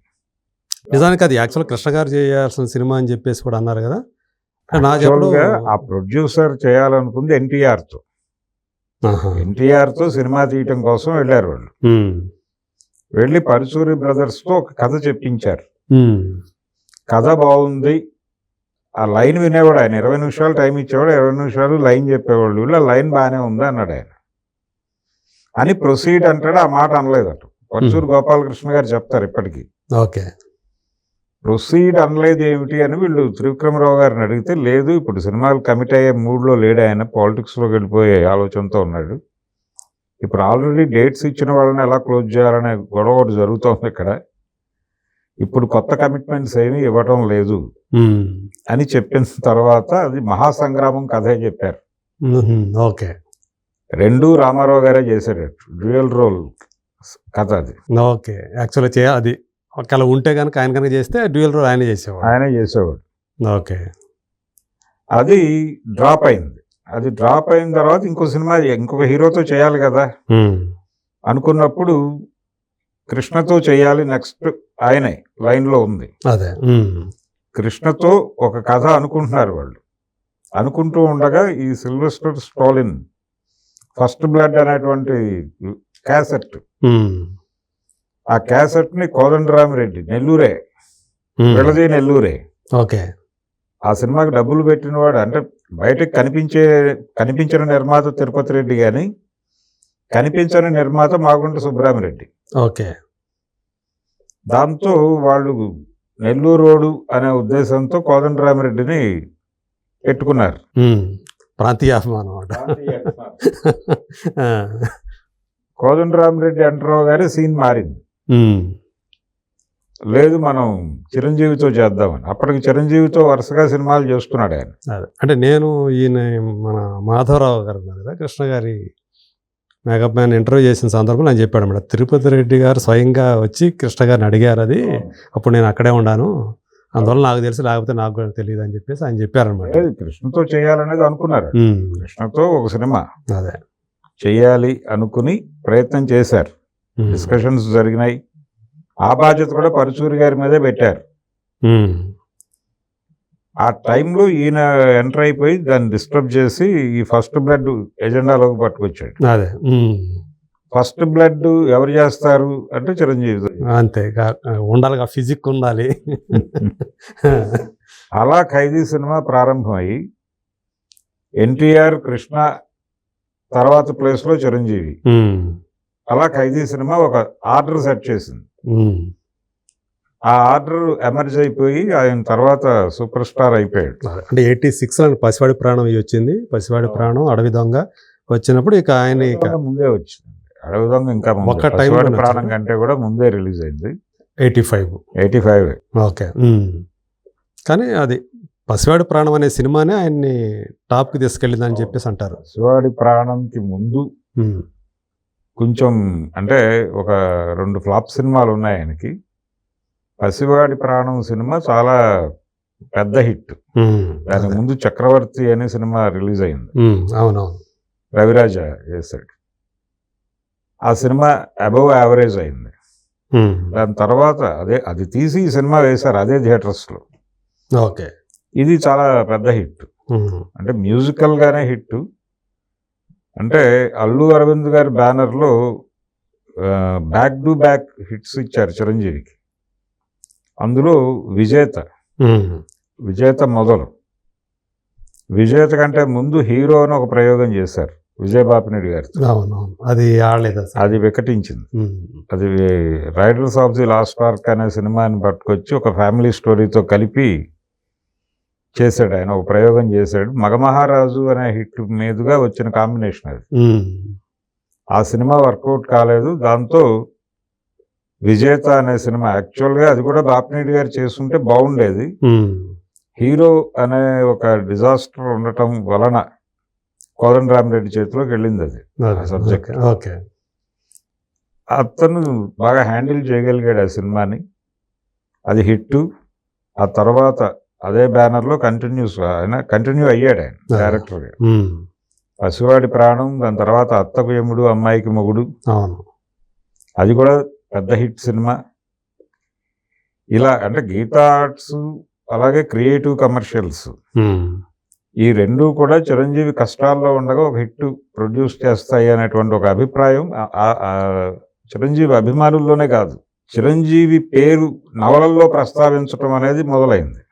నిజానికి అది యాక్చువల్ కృష్ణ గారు చేయాల్సిన సినిమా అని చెప్పేసి కూడా అన్నారు కదా. యాక్చువల్గా ఆ ప్రొడ్యూసర్ చేయాలనుకుంది ఎన్టీఆర్తో. ఎన్టీఆర్తో సినిమా తీయటం కోసం వెళ్ళారు వాళ్ళు. వెళ్ళి పరుచూరి బ్రదర్స్తో ఒక కథ చెప్పించారు. కథ బాగుంది, ఆ లైన్ వినేవాడు ఆయన. 20 నిమిషాలు టైం ఇచ్చేవాడు, 20 నిమిషాలు లైన్ చెప్పేవాళ్ళు. ఇలా లైన్ బాగానే ఉంది అన్నాడు ఆయన. అని ప్రొసీడ్ అంటాడు, ఆ మాట అనలేదట. పరుచూరి గోపాలకృష్ణ గారు చెప్తారు ఇప్పటికీ. ఓకే. ప్రొసీడ్ అనలేదు ఏమిటి అని వీళ్ళు త్రివిక్రమరావు గారిని అడిగితే, లేదు ఇప్పుడు సినిమాలు కమిట్ అయ్యే మూడ్లో లేడు ఆయన, పాలిటిక్స్లోకి వెళ్ళిపోయే ఆలోచనతో ఉన్నాడు. ఇప్పుడు ఆల్రెడీ డేట్స్ ఇచ్చిన వాళ్ళని ఎలా క్లోజ్ చేయాలనే గొడవ ఒకటి జరుగుతోంది ఇక్కడ. ఇప్పుడు కొత్త కమిట్మెంట్స్ ఏమీ ఇవ్వటం లేదు అని చెప్పిన తర్వాత అది మహాసంగ్రామం కథే చెప్పారు. ఓకే. రెండూ రామారావు గారే చేశారు, డ్యూయల్ రోల్ కథ అది. ఓకే. యాక్చువల్గా అది ఒకవేళ ఉంటే కనుక ఆయన కనుక చేస్తే డ్యూయల్ రోల్ ఆయనే చేసేవాడు. ఓకే. అది డ్రాప్ అయింది. అది డ్రాప్ అయిన తర్వాత ఇంకో సినిమా ఇంకొక హీరోతో చేయాలి కదా అనుకున్నప్పుడు కృష్ణతో చేయాలి నెక్స్ట్, ఆయనే లైన్లో ఉంది. అదే కృష్ణతో ఒక కథ అనుకుంటున్నారు వాళ్ళు. అనుకుంటూ ఉండగా ఈ సిల్వెస్టర్ స్టాలిన్ ఫస్ట్ బ్లడ్ అనేటువంటి క్యాసెట్, ఆ క్యాసెట్ని కోదండరామిరెడ్డి, నెల్లూరే, వెళది నెల్లూరే. ఓకే. ఆ సినిమాకి డబ్బులు పెట్టినవాడు, అంటే బయటకు కనిపించిన నిర్మాత తిరుపతి రెడ్డి కానీ కనిపించని నిర్మాత మాగుంట సుబ్బరామిరెడ్డి. ఓకే. దాంతో వాళ్ళు నెల్లూరు రోడ్డు అనే ఉద్దేశంతో కోదండరామిరెడ్డిని పెట్టుకున్నారు. ప్రాంతీయ అభిమానం. కోదండరామిరెడ్డి అంటరావు గారి సీన్ మారింది. లేదు మనం చిరంజీవితో చేద్దామని. అప్పటికి చిరంజీవితో వరుసగా సినిమాలు చేస్తున్నాడు ఆయన. అంటే నేను ఈయన మన మాధవరావు గారు ఉన్నారు కదా, కృష్ణ గారి మేకప్ మ్యాన్ ఇంటర్వ్యూ చేసిన సందర్భంలో ఆయన చెప్పాడు అన్నమాట, తిరుపతి రెడ్డి గారు స్వయంగా వచ్చి కృష్ణ గారిని అడిగారు. అది అప్పుడు నేను అక్కడే ఉన్నాను, అందువల్ల నాకు తెలుసు, లేకపోతే నాకు కూడా తెలియదు అని చెప్పేసి ఆయన చెప్పారనమాట. కృష్ణతో చేయాలనేది అనుకున్నారు. కృష్ణతో ఒక సినిమా అదే చెయ్యాలి అనుకుని ప్రయత్నం చేశారు. డిస్కషన్స్ జరిగినాయి. ఆ బాధ్యత కూడా పరుచూరి గారి మీదే పెట్టారు. ఆ టైంలో ఈయన ఎంటర్ అయిపోయి దాన్ని డిస్టర్బ్ చేసి ఈ ఫస్ట్ బ్లడ్ ఎజెండాలోకి పట్టుకొచ్చాడు. అదే ఫస్ట్ బ్లడ్ ఎవరు చేస్తారు అంటే చిరంజీవి. అంతే ఉండాలి, ఫిజిక్ ఉండాలి. అలా ఖైదీ సినిమా ప్రారంభమయ్యి ఎన్టీఆర్, కృష్ణ తర్వాత ప్లేస్లో చిరంజీవి. అలా ఖైదీ సినిమా ఒక ఆర్డర్ సెట్ చేసింది. ఆ ఆర్డర్ ఎమర్జ్ అయిపోయి ఆయన తర్వాత సూపర్ స్టార్ అయిపోయాడు. అంటే 86లో పసివాడి ప్రాణం వచ్చింది. పసివాడి ప్రాణం, అడవి దొంగ వచ్చినప్పుడు ఇక ఆయన ముందే వచ్చింది. అడవి దొంగ ఇంకా పసివాడి ప్రాణం కంటే కూడా ముందే రిలీజ్ అయింది. 85. ఓకే. కానీ అది పసివాడి ప్రాణం అనే సినిమానే ఆయన్ని టాప్కి తీసుకెళ్ళిందని చెప్పేసి అంటారు. పసివాడి ప్రాణంకి ముందు కొంచెం అంటే ఒక 2 ఫ్లాప్ సినిమాలు ఉన్నాయి ఆయనకి. పసివాడి ప్రాణం సినిమా చాలా పెద్ద హిట్. దాని ముందు చక్రవర్తి అనే సినిమా రిలీజ్ అయింది. అవునవును, రవిరాజ చేశాడు. ఆ సినిమా అబవ్ యావరేజ్ అయింది. దాని తర్వాత అది తీసి ఈ సినిమా వేశారు అదే థియేటర్స్లో. ఓకే. ఇది చాలా పెద్ద హిట్, అంటే మ్యూజికల్గానే హిట్. అంటే అల్లు అరవింద్ గారి బ్యానర్లో బ్యాక్ టు బ్యాక్ హిట్స్ ఇచ్చారు చిరంజీవికి. అందులో విజేత మొదలు. విజేత కంటే ముందు హీరో అని ఒక ప్రయోగం చేశారు విజయబాపిరెడ్డి గారు. అది వికటించింది. అది riders of the last arc అనే సినిమాని పట్టుకొచ్చి ఒక ఫ్యామిలీ స్టోరీతో కలిపి చేశాడు ఆయన. ఒక ప్రయోగం చేశాడు. మగమహారాజు అనే హిట్ మీదుగా వచ్చిన కాంబినేషన్ అది. ఆ సినిమా వర్కౌట్ కాలేదు. దాంతో విజేత అనే సినిమా, యాక్చువల్గా అది కూడా బాపిరెడ్డి గారు చేస్తుంటే బాగుండేది. హీరో అనే ఒక డిజాస్టర్ ఉండటం వలన కోదండరామిరెడ్డి చేతిలోకి వెళ్ళింది అది సబ్జెక్ట్. అతను బాగా హ్యాండిల్ చేయగలిగాడు ఆ సినిమాని. అది హిట్. ఆ తర్వాత అదే బ్యానర్లో కంటిన్యూ అయ్యాడు ఆయన డైరెక్టర్గా. పసివాడి ప్రాణం, దాని తర్వాత అత్తకు యముడు, అమ్మాయికి మొగుడు, అది కూడా పెద్ద హిట్ సినిమా. ఇలా అంటే గీతా ఆర్ట్స్ అలాగే క్రియేటివ్ కమర్షియల్స్, ఈ రెండు కూడా చిరంజీవి కష్టాల్లో ఉండగా ఒక హిట్ ప్రొడ్యూస్ చేస్తాయి అనేటువంటి ఒక అభిప్రాయం చిరంజీవి అభిమానుల్లోనే కాదు, చిరంజీవి పేరు నవలల్లో ప్రస్తావించడం అనేది మొదలైంది.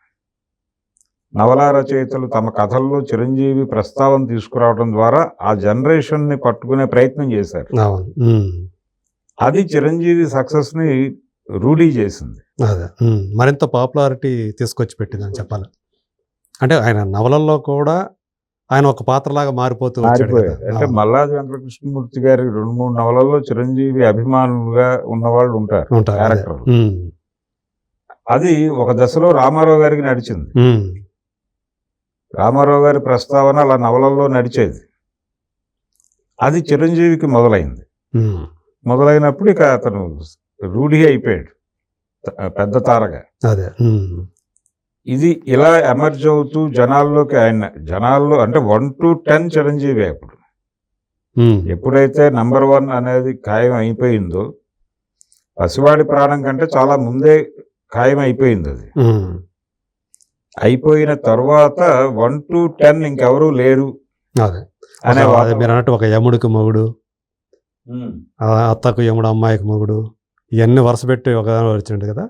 నవలా రచయితలు తమ కథల్లో చిరంజీవి ప్రస్తావన తీసుకురావడం ద్వారా ఆ జనరేషన్ని పట్టుకునే ప్రయత్నం చేశారు. అది చిరంజీవి సక్సెస్ని రూఢీ చేసింది. అదే మరింత పాపులారిటీ తీసుకొచ్చి పెట్టిందని చెప్పాలి. అంటే ఆయన నవలల్లో కూడా ఆయన ఒక పాత్రలాగా మారిపోతూ వచ్చాడు కదా. అంటే మల్లాది వెంకటకృష్ణమూర్తి గారి 2-3 నవలల్లో చిరంజీవి అభిమానులుగా ఉన్నవాళ్ళు ఉంటారు క్యారెక్టర్. అది ఒక దశలో రామారావు గారికి నడిచింది. రామారావు గారి ప్రస్తావన అలా నవలల్లో నడిచేది. అది చిరంజీవికి మొదలైంది. మొదలైనప్పుడు ఇక అతను రూఢి అయిపోయాడు పెద్ద తారగా. అదే ఇది ఇలా ఎమర్జ్ అవుతూ జనాల్లోకి జనాల్లో అంటే 1 to 10 చిరంజీవి. అప్పుడు ఎప్పుడైతే నంబర్ 1 అనేది ఖాయం అయిపోయిందో, పసివాడి ప్రాణం కంటే చాలా ముందే ఖాయం అయిపోయింది. అది అయిపోయిన తర్వాత 1 to 10 ఇంకెవరూ లేరు అనే మీరు అన్నట్టు ఒక యముడికి మొగుడు, అత్తకు యముడు, అమ్మాయికి మొగుడు, ఇవన్నీ వరుస పెట్టి ఒక వచ్చిండు కదా.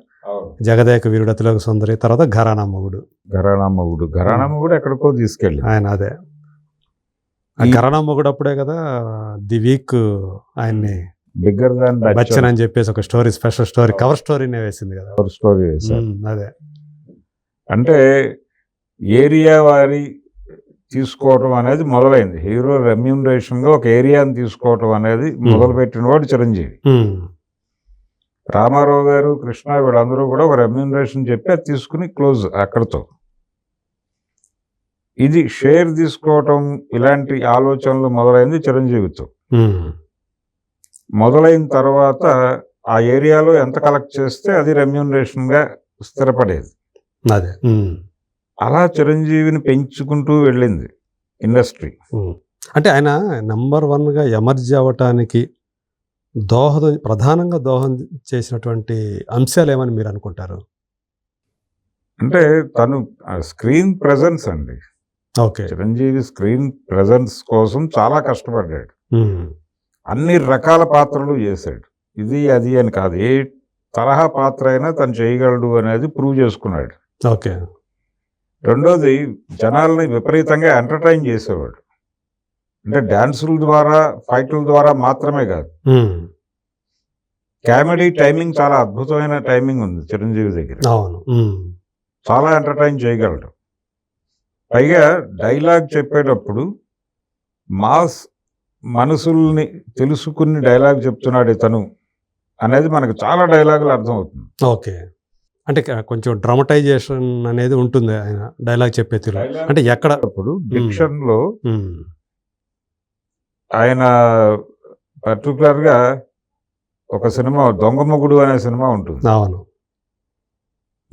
జగదేక వీరుడు, అతిలోక సుందరి, తర్వాత ఘరానా మొగుడు. ఘరానా మొగుడు ఎక్కడికో తీసుకెళ్ళి ఆయన అదే ఘరానా మొగుడు అప్పుడే కదా ది వీక్ ఆయన్ని బిగ్గర్ దాన్ బచ్చన్ అని చెప్పేసి ఒక స్టోరీ, స్పెషల్ స్టోరీ, కవర్ స్టోరీనే వేసింది కదా. స్టోరీ అదే అంటే ఏరియా వారి తీసుకోవటం అనేది మొదలైంది. హీరో రెమ్యూనరేషన్గా ఒక ఏరియాని తీసుకోవటం అనేది మొదలుపెట్టిన వాడు చిరంజీవి. రామారావు గారు, కృష్ణ, వీళ్ళందరూ కూడా ఒక రెమ్యూనరేషన్ చెప్పి అది తీసుకుని క్లోజ్ అక్కడితో. ఇది షేర్ తీసుకోవటం, ఇలాంటి ఆలోచనలు మొదలైంది చిరంజీవితో. మొదలైన తర్వాత ఆ ఏరియాలో ఎంత కలెక్ట్ చేస్తే అది రెమ్యూనరేషన్గా స్థిరపడేది. అదే అలా చిరంజీవిని పెంచుకుంటూ వెళ్ళింది ఇండస్ట్రీ. అంటే ఆయన నంబర్ 1గా ఎమర్జీ అవ్వటానికి ప్రధానంగా దోహదం చేసినటువంటి అంశాలు ఏమని మీరు అనుకుంటారు? అంటే తను స్క్రీన్ ప్రెజెన్స్ అండి. ఓకే, చిరంజీవి స్క్రీన్ ప్రెజెన్స్ కోసం చాలా కష్టపడ్డాడు. అన్ని రకాల పాత్రలు చేశాడు. ఇది అది అని కాదు, ఏ తరహా పాత్ర అయినా తను చేయగలడు అనేది ప్రూవ్ చేసుకున్నాడు. ఓకే. రెండోది, జనాల్ని విపరీతంగా ఎంటర్టైన్ చేసేవాడు. అంటే డాన్సుల ద్వారా, ఫైట్ల ద్వారా మాత్రమే కాదు, కామెడీ టైమింగ్ చాలా అద్భుతమైన టైమింగ్ ఉంది చిరంజీవి దగ్గర. చాలా ఎంటర్టైన్ చేయగలడు. పైగా డైలాగ్ చెప్పేటప్పుడు మాస్ మనసుల్ని తెలుసుకుని డైలాగ్ చెప్తున్నాడు ఇతను అనేది మనకు చాలా డైలాగులు అర్థమవుతుంది. ఓకే, అంటే కొంచెం డ్రామటైజేషన్ అనేది ఉంటుంది ఆయన డైలాగ్ చెప్పే తీరు. అంటే ఎక్కడ డిక్షన్లో ఆయన పర్టికులర్గా ఒక సినిమా దొంగ మొగుడు అనే సినిమా ఉంటుంది. అవును,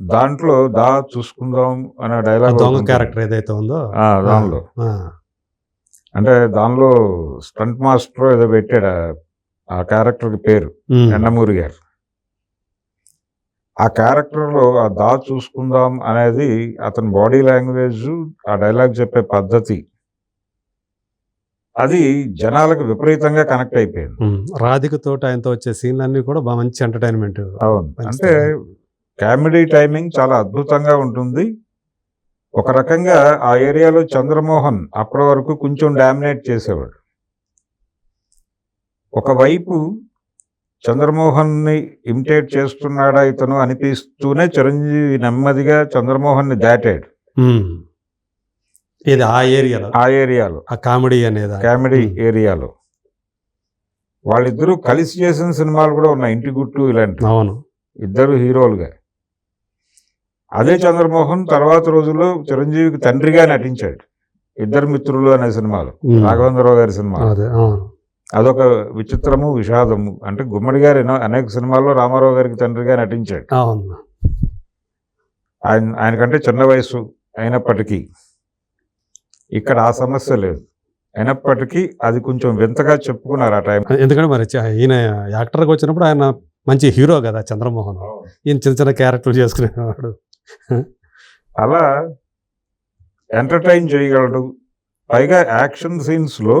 దాంట్లో దా చూసుకుందాం అనే డైలాగ్, దొంగ క్యారెక్టర్ ఏదైతే ఉందో దానిలో, అంటే దానిలో స్టంట్ మాస్టర్ ఏదో పెట్టాడు ఆ క్యారెక్టర్కి పేరు, ఎండమూరి గారు. ఆ క్యారెక్టర్లో ఆ దా చూసుకుందాం అనేది అతని బాడీ లాంగ్వేజ్, ఆ డైలాగ్ చెప్పే పద్ధతి, అది జనాలకు విపరీతంగా కనెక్ట్ అయిపోయింది. రాధికతో ఆయనతో వచ్చే సీన్లన్నీ కూడా బాగా మంచి ఎంటర్టైన్మెంట్. అవును, అంటే కామెడీ టైమింగ్ చాలా అద్భుతంగా ఉంటుంది. ఒక రకంగా ఆ ఏరియాలో చంద్రమోహన్ అప్పటి వరకు కొంచెం డామినేట్ చేసేవాడు. ఒకవైపు చంద్రమోహన్ని ఇమిటేట్ చేస్తున్నాడా ఇతను అనిపిస్తూనే చిరంజీవి నెమ్మదిగా చంద్రమోహన్ని దాటాడు. ఇది ఆ ఏరియాలో ఆ కామెడీ అనేది, కామెడీ ఏరియాలో వాళ్ళిద్దరూ కలిసి చేసిన సినిమాలు కూడా ఉన్నాయి, ఇంటి గుట్టు ఇలాంటి. అవును, ఇద్దరు హీరోలుగా. అదే చంద్రమోహన్ తర్వాత రోజుల్లో చిరంజీవికి తండ్రిగా నటించాడు ఇద్దరు మిత్రులు అనే సినిమాలో, రాఘవేంద్రరావు గారి సినిమా. అదొక విచిత్రము, విషాదము. అంటే గుమ్మడి గారి అనేక సినిమాల్లో రామారావు గారికి తండ్రిగా నటించాడు. ఆయనకంటే చిన్న వయసు అయినప్పటికీ ఇక్కడ ఆ సమస్య లేదు. అయినప్పటికీ అది కొంచెం వింతగా చెప్పుకున్నారు ఆ టైం. ఎందుకంటే మరి ఈయన యాక్టర్గా వచ్చినప్పుడు ఆయన మంచి హీరో కదా చంద్రమోహన్. ఈయన చిన్న చిన్న క్యారెక్టర్లు చేసుకునేవాడు. అలా ఎంటర్టైన్ చేయగలడు. పైగా యాక్షన్ సీన్స్లో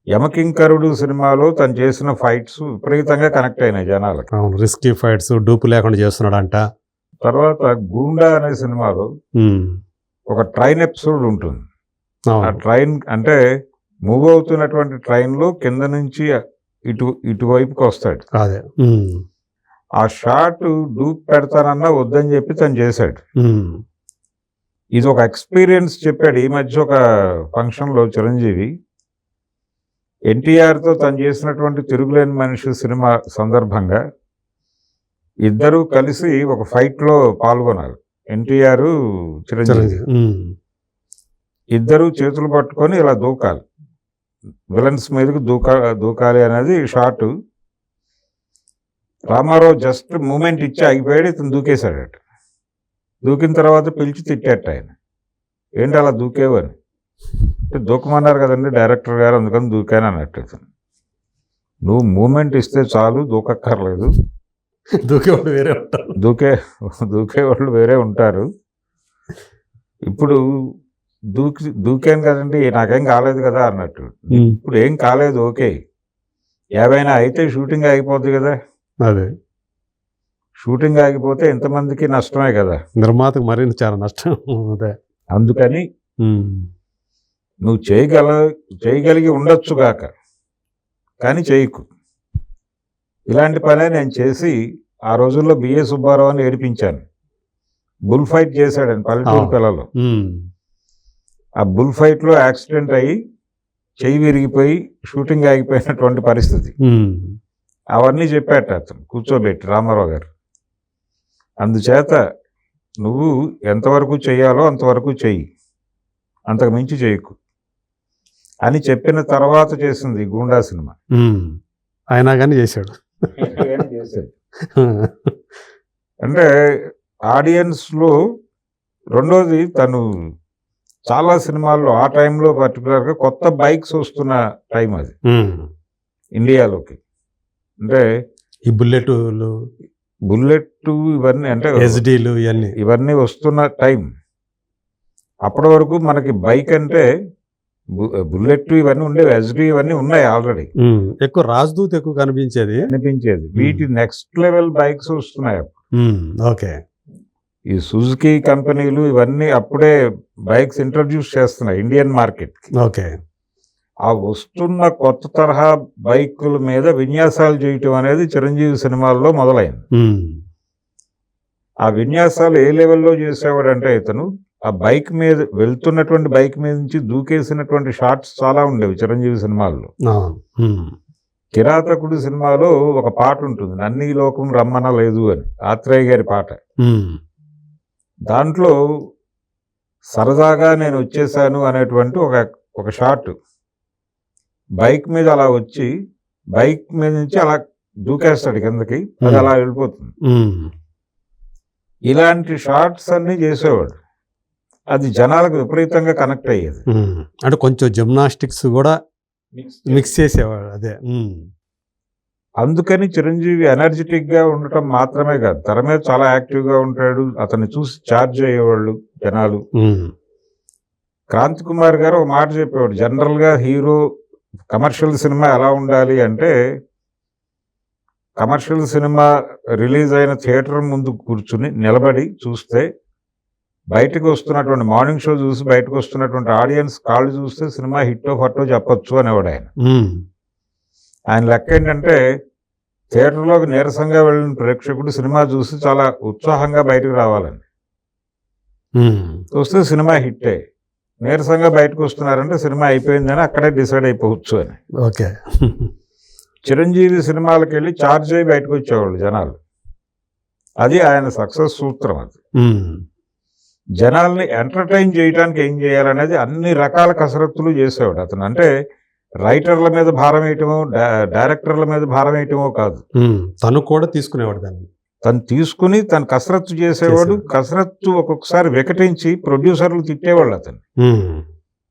యమకింకరుడు సినిమాలో తను చేసిన ఫైట్స్ విపరీతంగా కనెక్ట్ అయినాయి జనాలకి. అవును, రిస్కీ ఫైట్స్, డూపు లేకుండా చేస్తున్నాడంట. తర్వాత గూండా అనే సినిమాలో ఒక ట్రైన్ ఎపిసోడ్ ఉంటుంది. ఆ ట్రైన్ అంటే మూవ్ అవుతున్నటువంటి ట్రైన్లో కింద నుంచి ఇటువైపుకి వస్తాడు. అదే ఆ షాట్ డూప్ పెడతానన్నా వద్దని చెప్పి తను చేశాడు. ఇది ఒక ఎక్స్పీరియన్స్ చెప్పాడు. ఈ మధ్య ఒక ఫంక్షన్లో చిరంజీవి ఎన్టీఆర్తో తను చేసినటువంటి తిరుగులేని మనిషి సినిమా సందర్భంగా ఇద్దరూ కలిసి ఒక ఫైట్లో పాల్గొన్నారు. ఎన్టీఆర్, చిరంజీవి ఇద్దరు చేతులు పట్టుకొని ఇలా దూకాలి, విలన్స్ మీదకి దూకాలి అనేది షాట్. రామారావు జస్ట్ మూమెంట్ ఇచ్చి ఆగిపోయాడు, ఇతను దూకేశాడట. దూకిన తర్వాత పిలిచి తిట్టాట ఆయన, ఏంటి అలా దూకేవు అని. దూకమన్నారు కదండి డైరెక్టర్ గారు, అందుకని దూకాను అన్నట్టు. ఇతను, నువ్వు మూమెంట్ ఇస్తే చాలు, దూకక్కర్లేదు. దూకేవాళ్ళు వేరే ఉంటారు. దూకేవాళ్ళు వేరే ఉంటారు. ఇప్పుడు దూకాను కదండి, నాకేం కాలేదు కదా అన్నట్టు. ఇప్పుడు ఏం కాలేదు, ఓకే. 50 అయితే షూటింగ్ ఆగిపోద్ది కదా. అదే షూటింగ్ ఆగిపోతే ఎంతమందికి నష్టమే కదా, నిర్మాతకు మరింత చాలా నష్టం. అదే అందుకని నువ్వు చేయగలిగి ఉండొచ్చు గాక, కానీ చేయకు. ఇలాంటి పనే నేను చేసి ఆ రోజుల్లో బిఏ సుబ్బారావు అని ఏడిపించాను. బుల్ ఫైట్ చేశాడని పల్లెటూరు పిల్లలు. ఆ బుల్ ఫైట్లో యాక్సిడెంట్ అయ్యి చెయ్యి విరిగిపోయి షూటింగ్ ఆగిపోయినటువంటి పరిస్థితి. అవన్నీ చెప్పాట అతను కూర్చోబెట్టి రామారావు గారు. అందుచేత నువ్వు ఎంతవరకు చెయ్యాలో అంతవరకు చెయ్యి, అంతకు మించి చేయకు అని చెప్పిన తర్వాత చేసింది గూండా సినిమా. అయినా కానీ చేశాడు. అంటే ఆడియన్స్లో రెండోది, తను చాలా సినిమాల్లో ఆ టైంలో పర్టికులర్గా కొత్త బైక్స్ వస్తున్న టైం అది ఇండియాలోకి. అంటే ఈ బుల్లెట్ ఇవన్నీ, అంటే ఎస్డీలు ఇవన్నీ వస్తున్న టైం. అప్పటి వరకు మనకి బైక్ అంటే బుల్లెట్ ఇవన్నీ ఉండేవి, ఎస్డీ ఇవన్నీ ఉన్నాయి ఆల్రెడీ. ఎక్కువ రాజ్దూత్ ఎక్కువ కనిపించేది. వీటి నెక్స్ట్ లెవెల్ బైక్స్ వస్తున్నాయి. ఓకే, ఈ సుజుకి కంపెనీలు ఇవన్నీ అప్పుడే బైక్స్ ఇంట్రడ్యూస్ చేస్తున్నాయి ఇండియన్ మార్కెట్. ఓకే, ఆ వస్తున్న కొత్త తరహా బైకుల మీద విన్యాసాలు చేయటం అనేది చిరంజీవి సినిమాల్లో మొదలైంది. ఆ విన్యాసాలు ఏ లెవెల్లో చేసేవాడంటే, ఇతను ఆ బైక్ మీద వెళ్తున్నటువంటి బైక్ మీద నుంచి దూకేసినటువంటి షాట్స్ చాలా ఉండేవి చిరంజీవి సినిమాల్లో. కిరాతకుడు సినిమాలో ఒక పాట ఉంటుంది, నన్నీ లోకం రమ్మన లేదు అని, ఆత్రేయ గారి పాట. దాంట్లో సరదాగా నేను వచ్చేసాను అనేటువంటి ఒక షాట్, బైక్ మీద అలా వచ్చి బైక్ మీద నుంచి అలా దూకేస్తాడు కిందకి, అది అలా వెళ్ళిపోతుంది. ఇలాంటి షాట్స్ అన్నీ చేసేవాడు. అది జనాలకు విపరీతంగా కనెక్ట్ అయ్యేది. అంటే కొంచెం జిమ్నాస్టిక్స్ కూడా మిక్స్ చేసేవాడు. అదే అందుకని చిరంజీవి ఎనర్జెటిక్గా ఉండటం మాత్రమే కాదు, తెర మీద చాలా యాక్టివ్గా ఉంటాడు. అతన్ని చూసి ఛార్జ్ అయ్యేవాళ్ళు జనాలు. క్రాంతి కుమార్ గారు ఒక మాట చెప్పేవాడు, జనరల్గా హీరో కమర్షియల్ సినిమా ఎలా ఉండాలి అంటే, కమర్షియల్ సినిమా రిలీజ్ అయిన థియేటర్ ముందు కూర్చుని నిలబడి చూస్తే, బయటకు వస్తున్నటువంటి మార్నింగ్ షో చూసి బయటకు వస్తున్నటువంటి ఆడియన్స్ కాళ్ళు చూస్తే సినిమా హిట్టో ఫట్టో చెప్పొచ్చు అనేవాడు ఆయన. ఆయన లెక్క ఏంటంటే, థియేటర్లోకి నీరసంగా వెళ్ళిన ప్రేక్షకుడు సినిమా చూసి చాలా ఉత్సాహంగా బయటకు రావాలని, వస్తే సినిమా హిట్టే. నీరసంగా బయటకు వస్తున్నారంటే సినిమా అయిపోయిందని అక్కడే డిసైడ్ అయిపోవచ్చు అని. ఓకే, చిరంజీవి సినిమాలకు వెళ్ళి ఛార్జ్ అయ్యి బయటకు వచ్చేవాళ్ళు జనాలు. అది ఆయన సక్సెస్ సూత్రం. అది జనాల్ని ఎంటర్టైన్ చేయడానికి ఏం చేయాలనేది అన్ని రకాల కసరత్తులు చేసేవాడు అతను. అంటే రైటర్ల మీద భారం వేయటమో, డైరెక్టర్ల మీద భారం వేయటమో కాదు, తను కూడా తీసుకునేవాడు. దాన్ని తను తీసుకుని తను కసరత్తు చేసేవాడు. కసరత్తు ఒక్కొక్కసారి వికటించి ప్రొడ్యూసర్లు తిట్టేవాళ్ళు అతను,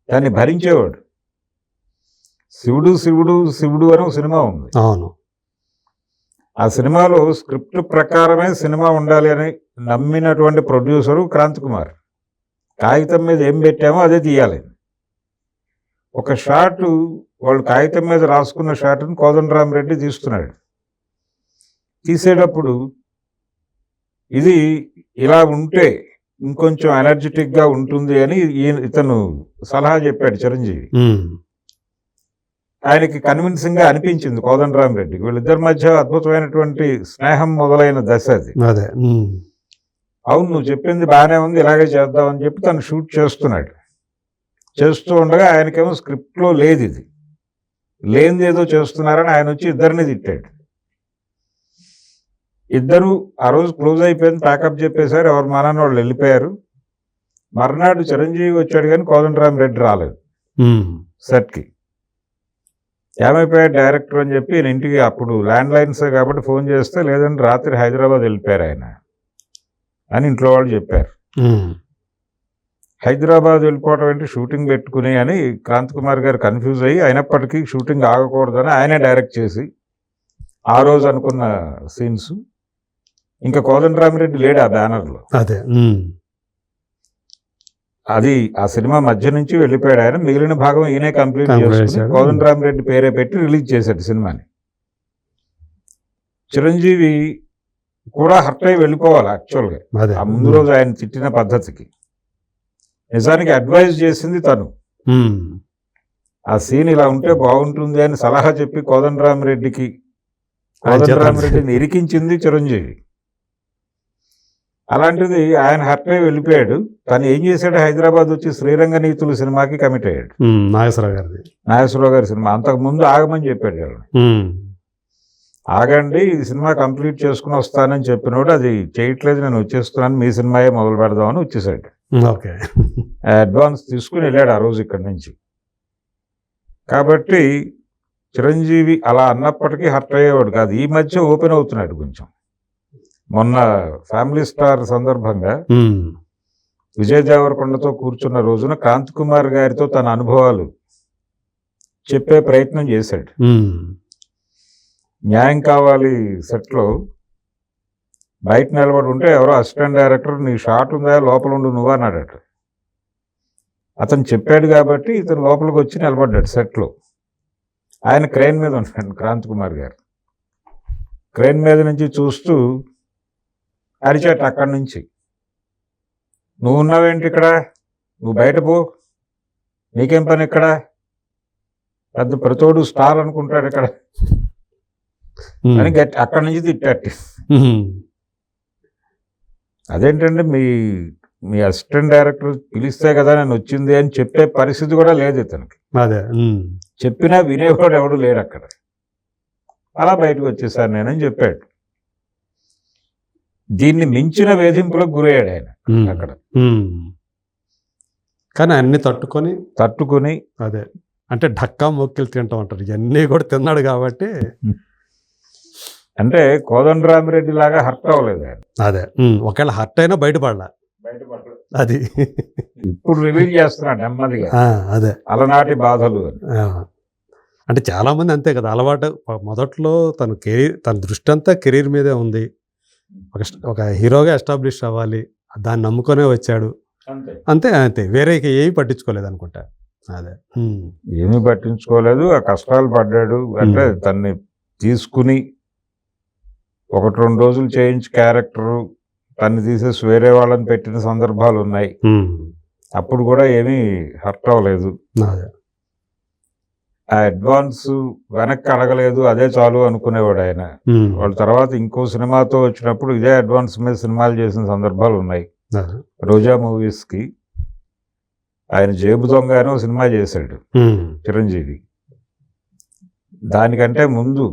దాన్ని భరించేవాడు. శివుడు శివుడు శివుడు అని ఒక సినిమా ఉంది. అవును, ఆ సినిమాలో స్క్రిప్ట్ ప్రకారమే సినిమా ఉండాలి అని నమ్మినటువంటి ప్రొడ్యూసరు క్రాంతి కుమార్. కాగితం మీద ఏం పెట్టామో అదే తీయాలి. ఒక షాటు వాళ్ళు కాగితం మీద రాసుకున్న షాట్ని కోదండరామిరెడ్డి తీస్తున్నాడు. తీసేటప్పుడు ఇది ఇలా ఉంటే ఇంకొంచెం ఎనర్జెటిక్గా ఉంటుంది అని ఇతను సలహా చెప్పాడు చిరంజీవి. ఆయనకి కన్విన్సింగ్గా అనిపించింది కోదండరామిరెడ్డికి. వీళ్ళిద్దరి మధ్య అద్భుతమైనటువంటి స్నేహం మొదలైన దశ అది. అదే అవును, నువ్వు చెప్పింది బాగానే ఉంది, ఇలాగే చేద్దామని చెప్పి తను షూట్ చేస్తున్నాడు. చేస్తూ ఉండగా ఆయనకేమో స్క్రిప్ట్లో లేదు, ఇది లేనిది ఏదో చేస్తున్నారని ఆయన వచ్చి ఇద్దరిని తిట్టాడు. ఇద్దరు ఆ రోజు క్లోజ్ అయిపోయింది, ప్యాకప్ చెప్పేశారు, ఎవరు మానాన్ని వాళ్ళు వెళ్ళిపోయారు. మర్నాడు చిరంజీవి వచ్చాడు కానీ కోదండరామిరెడ్డి రాలేదు సెట్కి. ఏమైపోయాడు డైరెక్టర్ అని చెప్పి నేను ఇంటికి, అప్పుడు ల్యాండ్ లైన్స్ కాబట్టి ఫోన్ చేస్తే లేదంటే రాత్రి హైదరాబాద్ వెళ్ళిపోయారు ఆయన అని ఇంట్లో వాళ్ళు చెప్పారు. హైదరాబాద్ వెళ్ళిపోవటం ఏంటి, షూటింగ్ పెట్టుకుని అని క్రాంతి కుమార్ గారు కన్ఫ్యూజ్ అయ్యి, అయినప్పటికీ షూటింగ్ ఆగకూడదని ఆయనే డైరెక్ట్ చేసి ఆ రోజు అనుకున్న సీన్స్ ఇంకా కోదండరామిరెడ్డి లేడు ఆ బ్యానర్లో. అదే అది ఆ సినిమా మధ్య నుంచి వెళ్ళిపోయాడు ఆయన. మిగిలిన భాగం ఈయనే కంప్లీట్ చేసుకుని కోదండరామిరెడ్డి పేరే పెట్టి రిలీజ్ చేశాడు సినిమాని. చిరంజీవి కూడా హర్ట్ అయి వెళ్ళిపోవాలి యాక్చువల్గా ఆ ముందు రోజు ఆయన తిట్టిన పద్ధతికి. నిజానికి అడ్వైజ్ చేసింది తను. ఆ సీన్ ఇలా ఉంటే బాగుంటుంది అని సలహా చెప్పి కోదండరామిరెడ్డిని ఇరికించింది చిరంజీవి. అలాంటిది ఆయన హర్ట్ అయి వెళ్ళిపోయాడు. తను ఏం చేశాడు, హైదరాబాద్ వచ్చి శ్రీరంగ నీతులు సినిమాకి కమిట్ అయ్యాడు. నాగేశ్వరరావు గారి సినిమా. అంతకుముందు ఆగమని చెప్పాడు వాళ్ళని. ఆగండి, ఈ సినిమా కంప్లీట్ చేసుకుని వస్తానని చెప్పినోడు అది చేయట్లేదు, నేను వచ్చేస్తున్నాను, మీ సినిమాయే మొదలు పెడదామని వచ్చేసాడు. అడ్వాన్స్ తీసుకుని వెళ్ళాడు ఆ రోజు ఇక్కడి నుంచి. కాబట్టి చిరంజీవి అలా అన్నప్పటికీ హర్ట్ అయ్యేవాడు కాదు. ఈ మధ్య ఓపెన్ అవుతున్నాడు కొంచెం. మొన్న ఫ్యామిలీ స్టార్ సందర్భంగా విజయ్ దేవరకొండతో కూర్చున్న రోజున క్రాంతి కుమార్ గారితో తన అనుభవాలు చెప్పే ప్రయత్నం చేశాడు. న్యాయం కావాలి సెట్లో బయట నిలబడి ఉంటే ఎవరో అసిస్టెంట్ డైరెక్టర్ నీ షాట్ ఉందా లోపల ఉండు నువ్వు అన్నాడట. అతను చెప్పాడు కాబట్టి ఇతను లోపలికి వచ్చి నిలబడ్డాడు సెట్లో. ఆయన క్రెయిన్ మీద ఉన్నాడు క్రాంతి కుమార్ గారు. క్రెయిన్ మీద నుంచి చూస్తూ అరిచాట అక్కడి నుంచి, నువ్వు ఉన్నావేంటి ఇక్కడ, నువ్వు బయట పో, నీకేం పని ఇక్కడ, పెద్ద ప్రతోడు స్టార్ అనుకుంటాడు ఇక్కడ అని గట్టి అక్కడి నుంచి తిట్టాడు. అదేంటంటే మీ అసిస్టెంట్ డైరెక్టర్ పిలిస్తే కదా నేను వచ్చింది అని చెప్పే పరిస్థితి కూడా లేదు ఇతనికి. చెప్పినా వినేవాడు ఎవడు లేడు అక్కడ. అలా బయటకు వచ్చేసాను నేనని చెప్పాడు. దీన్ని మించిన వేధింపులకు గురయ్యాడు ఆయన అక్కడ. కానీ అన్ని తట్టుకొని అదే అంటే ఢక్కా మొక్కిలు తింటాం అంటారు, ఇవన్నీ కూడా తిన్నాడు కాబట్టి. అంటే కోదండరామిరెడ్డి లాగా హర్ట్ అవ్వలేదు ఆయన. అదే ఒకవేళ హర్ట్ అయినా బయటపడలా. అది ఇప్పుడు రివీల్ చేస్తున్నాడు నెమ్మదిగా. అదే అలనాటి బాధలు అంటే చాలా మంది అంతే కదా అలవాటు. మొదట్లో తన దృష్టి అంతా కెరీర్ మీదే ఉంది. ఒక హీరోగా ఎస్టాబ్లిష్ అవ్వాలి, దాన్ని నమ్ముకొనే వచ్చాడు అంతే. వేరే ఏమి పట్టించుకోలేదు అనుకుంటా. అదే ఏమీ పట్టించుకోలేదు, ఆ కష్టాలు పడ్డాడు. అంటే తన్ని తీసుకుని 1-2 రోజులు చేయించి క్యారెక్టరు తన్ని తీసేసి వేరే వాళ్ళని పెట్టిన సందర్భాలు ఉన్నాయి. అప్పుడు కూడా ఏమీ హర్ట్ అవ్వలేదు. ఆ అడ్వాన్స్ వెనక్కి అడగలేదు, అదే చాలు అనుకునేవాడు ఆయన. వాళ్ళ తర్వాత ఇంకో సినిమాతో వచ్చినప్పుడు ఇదే అడ్వాన్స్ మీద సినిమాలు చేసిన సందర్భాలు ఉన్నాయి. రోజా మూవీస్కి ఆయన జేబు దొంగ అని సినిమా చేశాడు చిరంజీవి. దానికంటే ముందు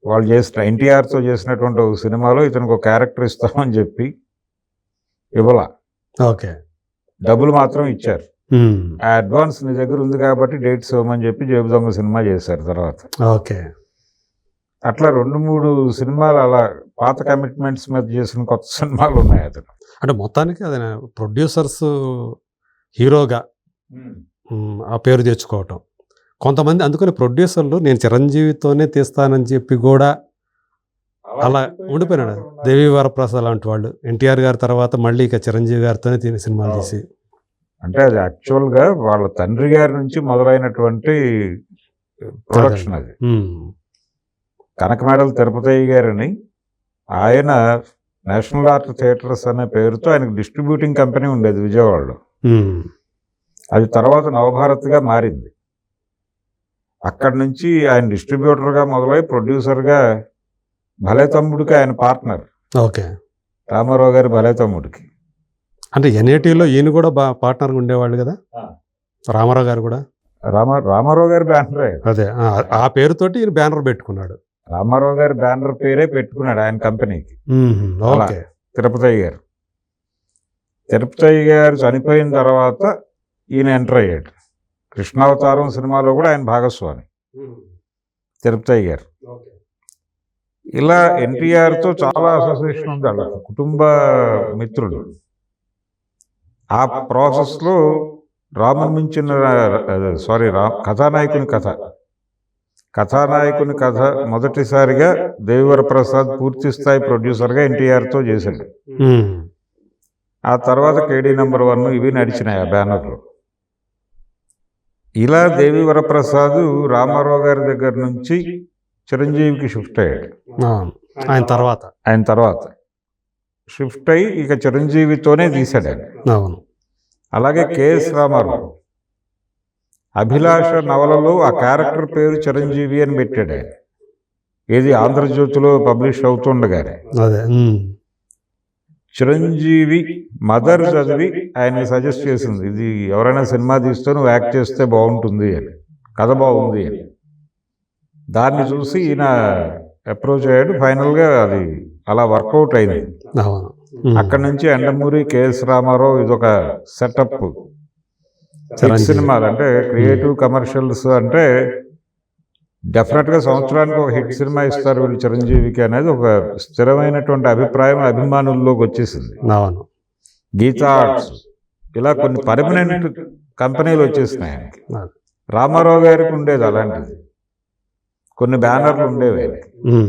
వాళ్ళు చేసిన ఎన్టీఆర్తో చేసినటువంటి ఒక సినిమాలో ఇతనికి ఒక క్యారెక్టర్ ఇస్తామని చెప్పి ఇవ్వలా, డబ్బులు మాత్రం ఇచ్చారు. ఆ అడ్వాన్స్ నీ దగ్గర ఉంది కాబట్టి డేట్స్ ఇవ్వమని చెప్పి జేబు దొంగ సినిమా చేశారు తర్వాత. అట్లా 2-3 సినిమాలు అలా పాత కమిట్మెంట్స్ మీద చేసిన కొత్త సినిమాలు ఉన్నాయి అతను. అంటే మొత్తానికి అది ప్రొడ్యూసర్స్ హీరోగా ఆ పేరు తెచ్చుకోవటం. కొంతమంది అందుకని ప్రొడ్యూసర్లు నేను చిరంజీవితోనే తీస్తానని చెప్పి కూడా అలా ఉండిపోయినాడు. దేవి వరప్రసాద్ లాంటి వాళ్ళు ఎన్టీఆర్ గారి తర్వాత మళ్ళీ ఇక చిరంజీవి గారితోనే సినిమాలు తీసి, అంటే అది యాక్చువల్గా వాళ్ళ తండ్రి గారి నుంచి మొదలైనటువంటి ప్రొడక్షన్ అది. కనకమేడల తిరుపతయ్య గారని ఆయన నేషనల్ ఆర్ట్ థియేటర్స్ అనే పేరుతో ఆయనకు డిస్ట్రిబ్యూటింగ్ కంపెనీ ఉండేది విజయవాడలో. అది తర్వాత నవభారత్గా మారింది. అక్కడి నుంచి ఆయన డిస్ట్రిబ్యూటర్గా మొదలై ప్రొడ్యూసర్గా భలే తమ్ముడికి ఆయన పార్ట్నర్. ఓకే. రామారావు గారి భలే తమ్ముడికి. అంటే ఎన్ఏటీలో ఈయన కూడా పార్ట్నర్గా ఉండేవాళ్ళు కదా రామారావు గారు కూడా. రామారావు గారి బ్యానరే. అదే ఆ పేరుతోటి ఈయన బ్యానర్ పెట్టుకున్నాడు. రామారావు గారి బ్యానర్ పేరే పెట్టుకున్నాడు ఆయన కంపెనీకి. ఓకే. తిరుపతయ్య గారు. తిరుపతయ్య గారు చనిపోయిన తర్వాత ఈయన ఎంటర్ అయ్యాడు. కృష్ణావతారం సినిమాలో కూడా ఆయన భాగస్వామి తిరుపతయ్య గారు. ఇలా ఎన్టీఆర్తో చాలా అసోసియేషన్ ఉంది, అలా కుటుంబ మిత్రుడు. ఆ ప్రాసెస్లో రాముని మించిన కథానాయకుని కథ మొదటిసారిగా దేవివరప్రసాద్ పూర్తి స్థాయి ప్రొడ్యూసర్గా ఎన్టీఆర్తో చేశాడు. ఆ తర్వాత కేడీ నెంబర్ 1 ఇవి నడిచినాయి ఆ బ్యానర్లో. ఇలా దేవివరప్రసాద్ రామారావు గారి దగ్గర నుంచి చిరంజీవికి షిఫ్ట్ అయ్యాడు. ఆయన తర్వాత షిఫ్ట్ అయ్యి ఇక చిరంజీవితోనే తీశాడు ఆయన. అవును. అలాగే కేఎస్ రామారావు అభిలాష నవలలో ఆ క్యారెక్టర్ పేరు చిరంజీవి అని పెట్టాడు ఆయన. ఏది ఆంధ్రజ్యోతిలో పబ్లిష్ అవుతుండగానే అదే చిరంజీవి మదర్ చదివి ఆయన సజెస్ట్ చేసింది, ఇది ఎవరైనా సినిమా తీస్తే నువ్వు యాక్ట్ చేస్తే బాగుంటుంది అని, కథ బాగుంది అని. దాన్ని చూసి ఈయన అప్రోచ్ అయ్యాడు. ఫైనల్గా అది అలా వర్కౌట్ అయింది. అక్కడి నుంచి ఎండమూరి కేఎస్ రామారావు ఇదొక సెటప్. సినిమాలు అంటే క్రియేటివ్ కమర్షియల్స్ అంటే డెఫినెట్గా సంవత్సరానికి ఒక హిట్ సినిమా ఇస్తారు వీళ్ళు చిరంజీవికి అనేది ఒక స్థిరమైనటువంటి అభిప్రాయం అభిమానుల్లోకి వచ్చేసింది. గీతా ఆర్ట్స్ ఇలా కొన్ని పర్మనెంట్ కంపెనీలు వచ్చేసినాయి ఆయనకి. రామారావు గారికి ఉండేది అలాంటిది, కొన్ని బ్యానర్లు ఉండేవి ఆయనకి.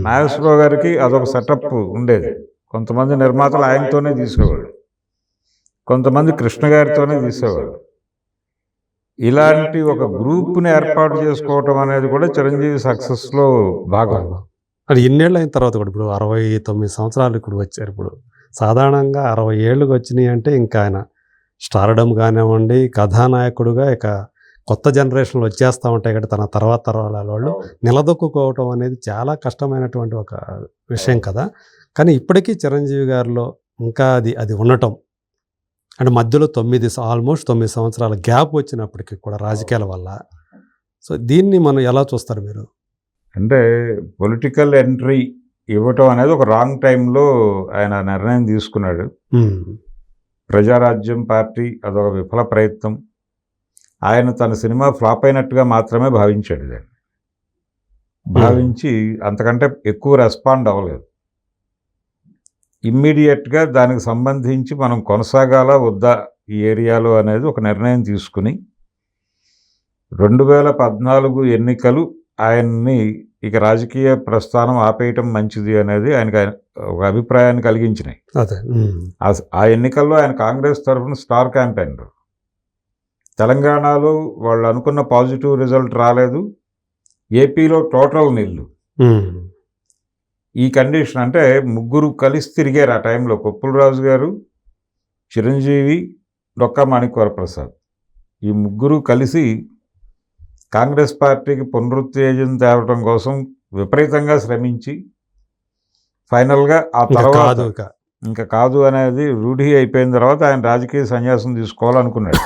నాగేశ్వరరావు గారికి అదొక సెటప్ ఉండేది. కొంతమంది నిర్మాతలు ఆయనతోనే తీసేవాడు, కొంతమంది కృష్ణ గారితోనే తీసేవాడు. ఇలాంటి ఒక గ్రూప్ని ఏర్పాటు చేసుకోవటం అనేది కూడా చిరంజీవి సక్సెస్లో భాగం. అది ఇన్నేళ్ళు అయిన తర్వాత కూడా ఇప్పుడు 69 సంవత్సరాలు ఇప్పుడు వచ్చారు. ఇప్పుడు సాధారణంగా 60 ఏళ్ళకి వచ్చినాయి అంటే ఇంకా ఆయన స్టార్డమ్ కానివ్వండి, కథానాయకుడుగా ఇక కొత్త జనరేషన్లు వచ్చేస్తూ ఉంటాయి కాబట్టి తన తర్వాత తరాల వాళ్ళు నిలదొక్కుకోవటం అనేది చాలా కష్టమైనటువంటి ఒక విషయం కదా. కానీ ఇప్పటికీ చిరంజీవి గారిలో ఇంకా అది ఉండటం అంటే మధ్యలో ఆల్మోస్ట్ 9 సంవత్సరాల గ్యాప్ వచ్చినప్పటికీ కూడా రాజకీయాల వల్ల. సో దీన్ని మనం ఎలా చూస్తారు మీరు? అంటే పొలిటికల్ ఎంట్రీ ఇవ్వటం అనేది ఒక రాంగ్ టైంలో ఆయన నిర్ణయం తీసుకున్నాడు. ప్రజారాజ్యం పార్టీ అదొక విఫల ప్రయత్నం. ఆయన తన సినిమా ఫ్లాప్ అయినట్టుగా మాత్రమే భావించాడు. దాన్ని భావించి అంతకంటే ఎక్కువ రెస్పాండ్ అవ్వలేదు. ఇమ్మీడియట్గా దానికి సంబంధించి మనం కొనసాగాల వద్దా ఈ ఏరియాలో అనేది ఒక నిర్ణయం తీసుకుని 2014 ఎన్నికలు ఆయన్ని ఇక రాజకీయ ప్రస్థానం ఆపేయటం మంచిది అనేది ఆయనకు ఒక అభిప్రాయాన్ని కలిగించినాయి. ఆ ఎన్నికల్లో ఆయన కాంగ్రెస్ తరఫున స్టార్ క్యాంపెయినర్. తెలంగాణలో వాళ్ళు అనుకున్న పాజిటివ్ రిజల్ట్ రాలేదు, ఏపీలో టోటల్ నిల్లు. ఈ కండిషన్ అంటే ముగ్గురు కలిసి తిరిగారు ఆ టైంలో. కొప్పులరాజు గారు, చిరంజీవి, డొక్కా మాణిక్య ప్రసాద్, ఈ ముగ్గురు కలిసి కాంగ్రెస్ పార్టీకి పునరుత్తేజం తేవడం కోసం విపరీతంగా శ్రమించి ఫైనల్గా ఆ తర్వాత ఇంకా కాదు అనేది రూఢి అయిపోయిన తర్వాత ఆయన రాజకీయ సన్యాసం తీసుకోవాలనుకున్నాడు.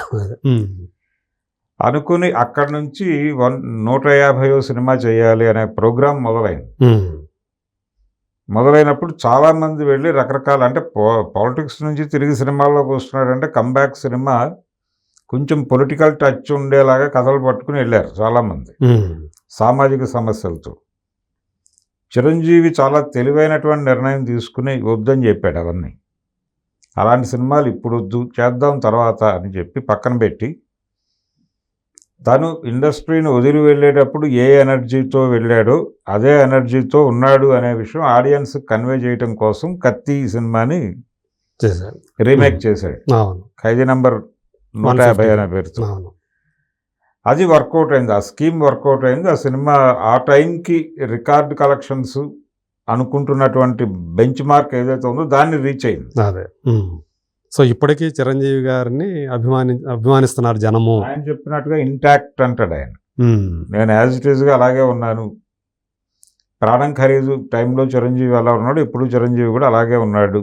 అనుకుని అక్కడి నుంచి 150వ సినిమా చేయాలి అనే ప్రోగ్రాం మొదలైనప్పుడు చాలామంది వెళ్ళి రకరకాల అంటే పాలిటిక్స్ నుంచి తిరిగి సినిమాల్లోకి వస్తున్నాడంటే కంబ్యాక్ సినిమా కొంచెం పొలిటికల్ టచ్ ఉండేలాగా కథలు పట్టుకుని వెళ్ళారు చాలామంది సామాజిక సమస్యలతో. చిరంజీవి చాలా తెలివైనటువంటి నిర్ణయం తీసుకుని వద్దని చెప్పాడు అవన్నీ. అలాంటి సినిమాలు ఇప్పుడు వద్దు, చేద్దాం తర్వాత అని చెప్పి పక్కన పెట్టి తను ఇండస్ట్రీని వదిలి వెళ్ళేటప్పుడు ఏ ఎనర్జీతో వెళ్ళాడో అదే ఎనర్జీతో ఉన్నాడు అనే విషయం ఆడియన్స్ కన్వే చేయడం కోసం కత్తి సినిమాని చేశారు. రీమేక్ చేశాడు. అవును, ఖైదీ నంబర్ 150 అనే పేరుతో. అవును. అది వర్కౌట్ అయింది, ఆ స్కీమ్ వర్కౌట్ అయింది. ఆ సినిమా ఆ టైంకి రికార్డ్ కలెక్షన్స్ అనుకుంటున్నటువంటి బెంచ్ మార్క్ ఏదైతే ఉందో దాన్ని రీచ్ అయింది. అదే. సో ఇప్పటికీ చిరంజీవి గారిని అభిమానిస్తున్నారు జనము. ఆయన చెప్పినట్టుగా ఇంటాక్ట్ అంటాడు ఆయన. ఉమ్, నేను యాజ్ ఇట్ ఈస్గా అలాగే ఉన్నాను. ప్రాణం ఖరీదు టైంలో చిరంజీవి ఎలా ఉన్నాడు, ఇప్పుడు చిరంజీవి కూడా అలాగే ఉన్నాడు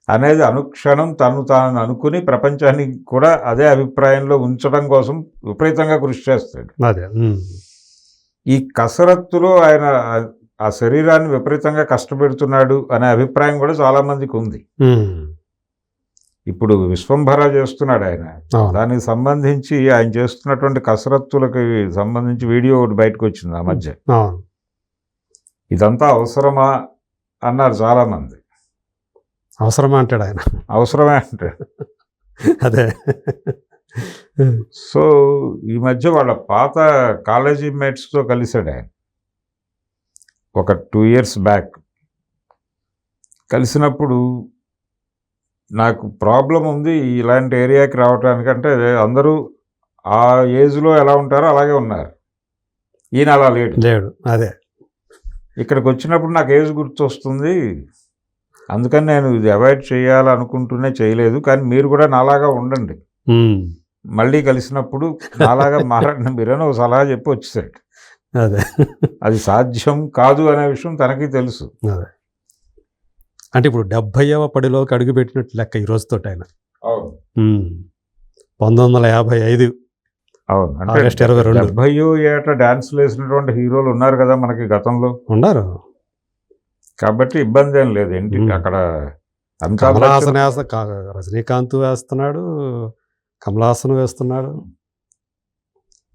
అనేది అనుక్షణం తాను అనుకుని ప్రపంచానికి కూడా అదే అభిప్రాయంలో ఉంచడం కోసం విపరీతంగా కృషి చేస్తాడు. అదే. ఈ కసరత్తులో ఆయన ఆ శరీరాన్ని విపరీతంగా కష్టపెడుతున్నాడు అనే అభిప్రాయం కూడా చాలా మందికి ఉంది. ఇప్పుడు విశ్వంభర చేస్తున్నాడు ఆయన, దానికి సంబంధించి ఆయన చేస్తున్నటువంటి కసరత్తులకి సంబంధించి వీడియో ఒకటి బయటకు వచ్చింది ఆ మధ్య. ఇదంతా అవసరమా అన్నారు చాలా మంది. అవసరమా అంటాడు ఆయన. అవసరమే అంటాడు. అదే. సో ఈ మధ్య వాళ్ళ పాత కాలేజీ మేట్స్తో కలిశాడు ఆయన ఒక 2 years బ్యాక్. కలిసినప్పుడు నాకు ప్రాబ్లం ఉంది ఇలాంటి ఏరియాకి రావడానికి, అంటే అందరూ ఆ ఏజ్లో ఎలా ఉంటారో అలాగే ఉన్నారు, ఈయన అలా లేడు. అదే. ఇక్కడికి వచ్చినప్పుడు నాకు ఏజ్ గుర్తొస్తుంది, అందుకని నేను ఇది అవాయిడ్ చేయాలనుకుంటూనే చేయలేదు. కానీ మీరు కూడా నాలాగా ఉండండి, మళ్ళీ కలిసినప్పుడు నాలాగా మారండి మీరని ఒక సలహా చెప్పి వచ్చేసాడు. అదే. అది సాధ్యం కాదు అనే విషయం తనకి తెలుసు. అదే. అంటే ఇప్పుడు 70వ పడిలోకి అడుగుపెట్టినట్టు లెక్క ఈ రోజుతో ఆయన. 1955. అవును, అంటే ఆగస్టు 22. 70వ ఏట డాన్స్లు వేసినటువంటి హీరోలు ఉన్నారు కదా మనకి గతంలో. ఉన్నారు కాబట్టి ఇబ్బంది ఏం లేదు. ఏంటి అక్కడ కమల్ హాసన్ రజనీకాంత్ వేస్తున్నాడు, కమల్ హాసన్ వేస్తున్నాడు.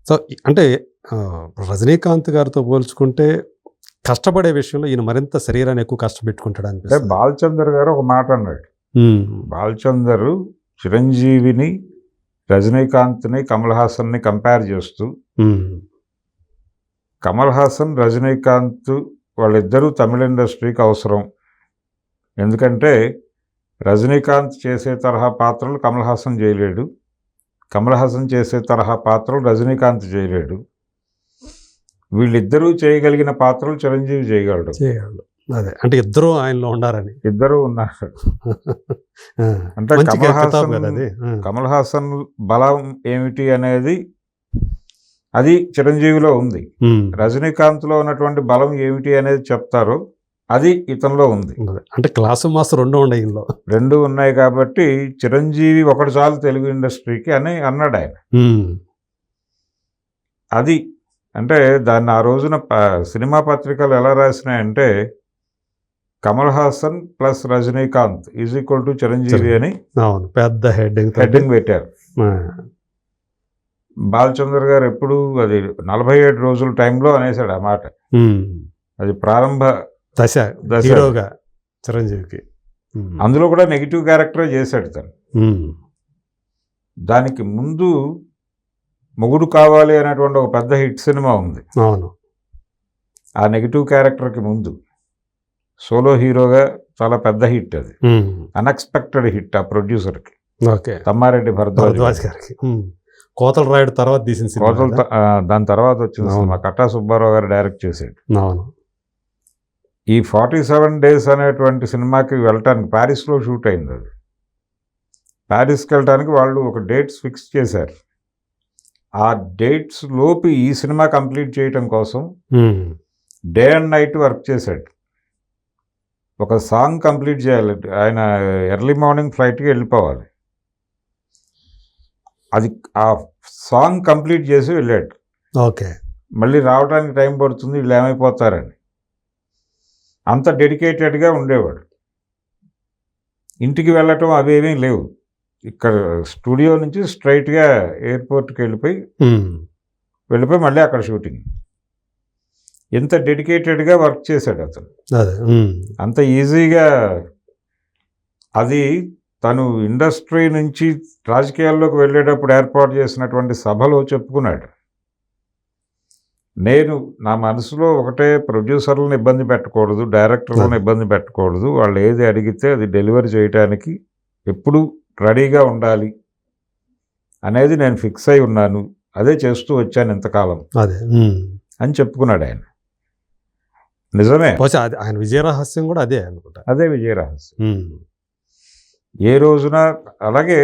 సో అంటే రజనీకాంత్ గారితో పోల్చుకుంటే కష్టపడే విషయంలో ఈయన మరింత శరీరాన్ని ఎక్కువ కష్టపెట్టుకుంటాడు అనిపిస్తుంది. బాలచందర్ గారు ఒక మాట అన్నాడు. బాలచందర్ చిరంజీవిని, రజనీకాంత్ని, కమల్ హాసన్ని కంపేర్ చేస్తూ, కమల్ హాసన్, రజనీకాంత్ వాళ్ళిద్దరూ తమిళ ఇండస్ట్రీకి అవసరం. ఎందుకంటే రజనీకాంత్ చేసే తరహా పాత్రలు కమల్ హాసన్ చేయలేడు, కమల్ హాసన్ చేసే తరహా పాత్రలు రజనీకాంత్ చేయలేడు. వీళ్ళిద్దరూ చేయగలిగిన పాత్రలు చిరంజీవి చేయగలడు. అదే, అంటే ఇద్దరు ఆయనలో ఉండారని. ఇద్దరు ఉన్నారు. అంటే కమల్ హాసన్ బలం ఏమిటి అనేది అది చిరంజీవిలో ఉంది. రజనీకాంత్లో ఉన్నటువంటి బలం ఏమిటి అనేది చెప్తారు, అది ఇతనిలో ఉంది. అంటే క్లాసు మాస్ రెండు ఉన్నాయి కాబట్టి చిరంజీవి ఒకటి చాలు తెలుగు ఇండస్ట్రీకి అని అన్నాడు ఆయన. అది అంటే దాన్ని ఆ రోజున సినిమా పత్రికలు ఎలా రాసినాయంటే Kamal Haasan plus Rajinikanth is equal to Chiranjeevi అని పెద్ద హెడ్డింగ్ పెట్టారు. బాలచందర్ గారు ఎప్పుడు అది 47 రోజుల టైంలో అనేసాడు ఆ మాట. అది ప్రారంభ దశ చిరంజీవికి. అందులో కూడా నెగిటివ్ క్యారెక్టరే చేశాడు తను. దానికి ముందు మొగుడు కావాలి అనేటువంటి ఒక పెద్ద హిట్ సినిమా ఉంది. అవును, ఆ నెగిటివ్ క్యారెక్టర్కి ముందు సోలో హీరోగా చాలా పెద్ద హిట్, అది అన్ఎక్స్పెక్టెడ్ హిట్ ఆ ప్రొడ్యూసర్కి. తమ్మారెడ్డి భరద్వాజ్ గారికి. కోతల రాయుడు తర్వాత తీసిన సినిమా, దాని తర్వాత వచ్చిన సినిమా కట్టా సుబ్బారావు గారు డైరెక్ట్ చేశాడు. అవును. ఈ 47 days అనేటువంటి సినిమాకి వెళ్ళటానికి ప్యారిస్లో షూట్ అయింది. అది ప్యారిస్కి వెళ్ళటానికి వాళ్ళు ఒక డేట్స్ ఫిక్స్ చేశారు. ఆ డేట్స్ లోపు ఈ సినిమా కంప్లీట్ చేయటం కోసం డే అండ్ నైట్ వర్క్ చేశాడు. ఒక సాంగ్ కంప్లీట్ చేయాలి, ఆయన ఎర్లీ మార్నింగ్ ఫ్లైట్కి వెళ్ళిపోవాలి. అది ఆ సాంగ్ కంప్లీట్ చేసి వెళ్ళాడు. ఓకే, మళ్ళీ రావడానికి టైం పడుతుంది, వీళ్ళు ఏమైపోతారని అంత డెడికేటెడ్గా ఉండేవాడు. ఇంటికి వెళ్ళటం అవేమీ లేవు. ఇక్కడ స్టూడియో నుంచి స్ట్రైట్గా ఎయిర్పోర్ట్కి వెళ్ళిపోయి మళ్ళీ అక్కడ షూటింగ్. ఎంత డెడికేటెడ్గా వర్క్ చేశాడు అతను. అంత ఈజీగా అది తను ఇండస్ట్రీ నుంచి రాజకీయాల్లోకి వెళ్ళేటప్పుడు ఏర్పాటు చేసినటువంటి సభలో చెప్పుకున్నాడు, నేను నా మనసులో ఒకటే, ప్రొడ్యూసర్లను ఇబ్బంది పెట్టకూడదు, డైరెక్టర్లను ఇబ్బంది పెట్టకూడదు, వాళ్ళు ఏది అడిగితే అది డెలివరీ చేయడానికి ఎప్పుడు రెడీగా ఉండాలి అనేది నేను ఫిక్స్ అయి ఉన్నాను, అదే చేస్తూ వచ్చాను ఇంతకాలం అదే అని చెప్పుకున్నాడు ఆయన. నిజమే, ఆయన విజయ రహస్యం కూడా అదే అనుకుంటా. అదే విజయ రహస్యం. ఏ రోజున అలాగే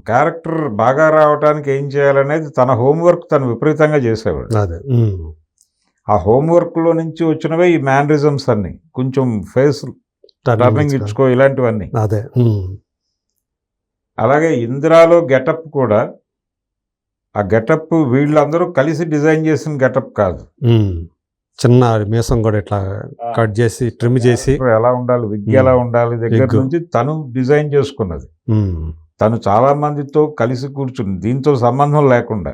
క్యారెక్టర్ బాగా రావడానికి ఏం చేయాలనేది తన హోంవర్క్ తను విపరీతంగా చేసేవాడు. అదే ఆ హోంవర్క్లో నుంచి వచ్చినవే ఈ మ్యానరిజమ్స్ అన్ని, కొంచెం ఫేస్ టర్నింగ్ ఇచ్చుకో, ఇలాంటివన్నీ. అదే అలాగే ఇందిరాలో గెటప్ కూడా, ఆ గెటప్ వీళ్ళందరూ కలిసి డిజైన్ చేసిన గెటప్ కాదు, చిన్న మీసం కూడా ఇట్లా కట్ చేసి ట్రిమ్ చేసి ఎలా ఉండాలి, విగ్ ఎలా ఉండాలి దగ్గర నుంచి తను డిజైన్ చేసుకున్నది. తను చాలా మందితో కలిసి కూర్చుని దీంతో సంబంధం లేకుండా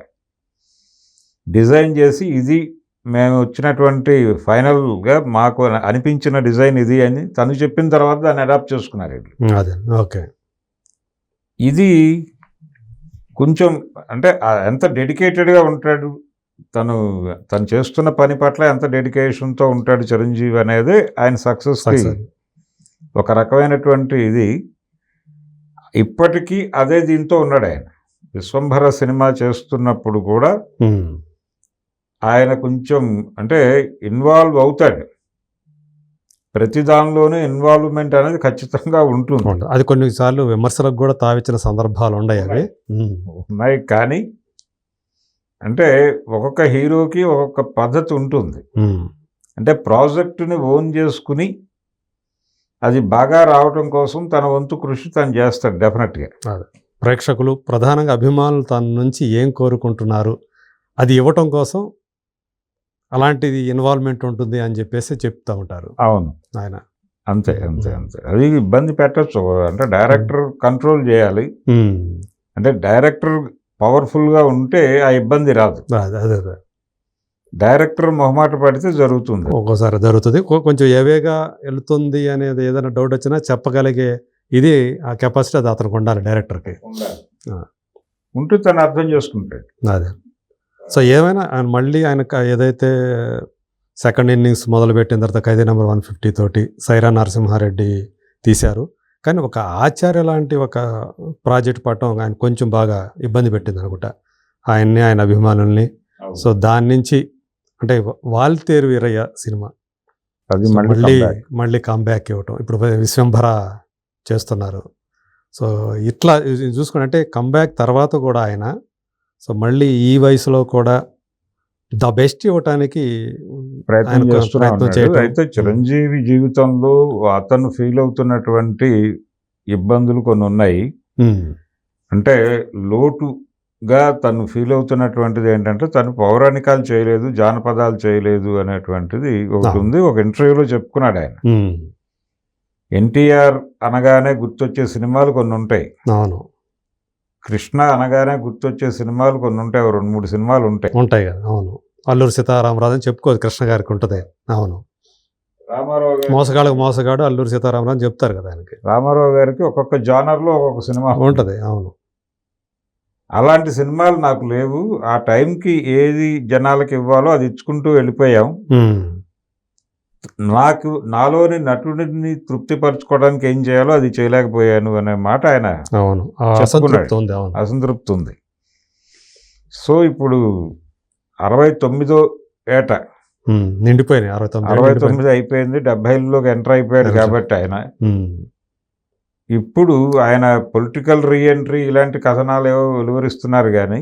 డిజైన్ చేసి, ఇది మేము వచ్చినటువంటి ఫైనల్గా మాకు అనిపించిన డిజైన్ ఇది అని తను చెప్పిన తర్వాత దాన్ని అడాప్ట్ చేసుకున్నారు. అదే ఓకే. ఇది కొంచెం అంటే ఎంత డెడికేటెడ్గా ఉంటాడు తను చేస్తున్న పని పట్ల, ఎంత డెడికేషన్తో ఉంటాడు చిరంజీవి అనేది ఆయన సక్సెస్కి ఒక రకమైనటువంటి ఇది. ఇప్పటికీ అదే దీంతో ఉన్నాడు ఆయన. విశ్వంభర సినిమా చేస్తున్నప్పుడు కూడా ఆయన కొంచెం అంటే ఇన్వాల్వ్ అవుతాడు, ప్రతి దానిలోనూ ఇన్వాల్వ్మెంట్ అనేది ఖచ్చితంగా ఉంటుంది. అది కొన్నిసార్లు విమర్శలకు కూడా తావిచ్చిన సందర్భాలు ఉన్నాయి. కానీ అంటే ఒక్కొక్క హీరోకి ఒక్కొక్క పద్ధతి ఉంటుంది. అంటే ప్రాజెక్టుని ఓన్ చేసుకుని అది బాగా రావటం కోసం తన వంతు కృషి తను చేస్తాడు డెఫినెట్గా. ప్రేక్షకులు ప్రధానంగా అభిమానులు తన నుంచి ఏం కోరుకుంటున్నారు అది ఇవ్వటం కోసం అలాంటిది ఇన్వాల్వ్మెంట్ ఉంటుంది అని చెప్పేసి చెప్తూ ఉంటారు. అవును, ఆయన అంతే అంతే అంతే. అది ఇబ్బంది పెట్టచ్చు, అంటే డైరెక్టర్ కంట్రోల్ చేయాలి. అంటే డైరెక్టర్ పవర్ఫుల్గా ఉంటే ఆ ఇబ్బంది రాదు. అదే డైరెక్టర్ మొహమాట పడితే జరుగుతుంది, ఒక్కోసారి జరుగుతుంది. కొంచెం ఏవేగా వెళుతుంది అనేది ఏదైనా డౌట్ వచ్చినా చెప్పగలిగే ఇది ఆ కెపాసిటీ అది అతనికి ఉండాలి, డైరెక్టర్కి ఉంటూ తను అర్థం చేసుకుంటాడు. అదే. సో ఏమైనా ఆయన మళ్ళీ ఆయన ఏదైతే సెకండ్ ఇన్నింగ్స్ మొదలుపెట్టిన తర్వాత ఖైదీ నెంబర్ 150 తోటి సైరా నరసింహారెడ్డి తీశారు, కానీ ఒక ఆచార్య లాంటి ఒక ప్రాజెక్ట్ పట్టడం ఆయన కొంచెం బాగా ఇబ్బంది పెట్టింది అనుకుంటా ఆయన్ని, ఆయన అభిమానుల్ని. సో దాని నుంచి అంటే వాల్తేరు వీరయ్య సినిమా అది మళ్ళీ కంబ్యాక్ ఇవ్వటం, ఇప్పుడు విశ్వంభర చేస్తున్నారు. సో ఇట్లా చూసుకుని అంటే కంబ్యాక్ తర్వాత కూడా ఆయన సో మళ్ళీ ఈ వయసులో కూడా ద బెస్ట్ ఇవ్వటానికి ప్రయత్నం చేస్తున్నాడు. అయితే చిరంజీవి జీవితంలో అతను ఫీల్ అవుతున్నటువంటి ఇబ్బందులు కొన్ని ఉన్నాయి. అంటే లోటుగా తను ఫీల్ అవుతున్నటువంటిది ఏంటంటే తను పౌరాణికాలు చేయలేదు, జానపదాలు చేయలేదు అనేటువంటిది ఒకటి ఉంది. ఒక ఇంటర్వ్యూలో చెప్పుకున్నాడు ఆయన. ఎన్టీఆర్ అనగానే గుర్తొచ్చే సినిమాలు కొన్ని ఉంటాయి, అవును. కృష్ణ అనగానే గుర్తొచ్చే సినిమాలు కొన్ని ఉంటాయి, 2-3 సినిమాలు ఉంటాయి కదా. అవును, అల్లూరి సీతారామరాజు అని చెప్పుకోదు, కృష్ణ గారికి ఉంటుంది. అవును, రామారావు మోసగాళ్ళకు మోసగాడు అల్లూరి సీతారామరాజు అని చెప్తారు కదా ఆయనకి. రామారావు గారికి ఒక్కొక్క జానర్లో ఒక్కొక్క సినిమా ఉంటుంది. అవును, అలాంటి సినిమాలు నాకు లేవు. ఆ టైంకి ఏది జనాలకు ఇవ్వాలో అది ఇచ్చుకుంటూ వెళ్ళిపోయాం. నాకు నాలోని నటుడిని తృప్తిపరచుకోవడానికి ఏం చేయాలో అది చేయలేకపోయాను అనే మాట ఆయన అసంతృప్తి ఉంది. సో ఇప్పుడు 69వ ఏట నిండిపోయినాయి, 69 అయిపోయింది, 70లోకి ఎంటర్ అయిపోయాడు. కాబట్టి ఆయన ఇప్పుడు ఆయన పొలిటికల్ రీఎంట్రీ ఇలాంటి కథనాలు ఏవో వెలువరిస్తున్నారు, కానీ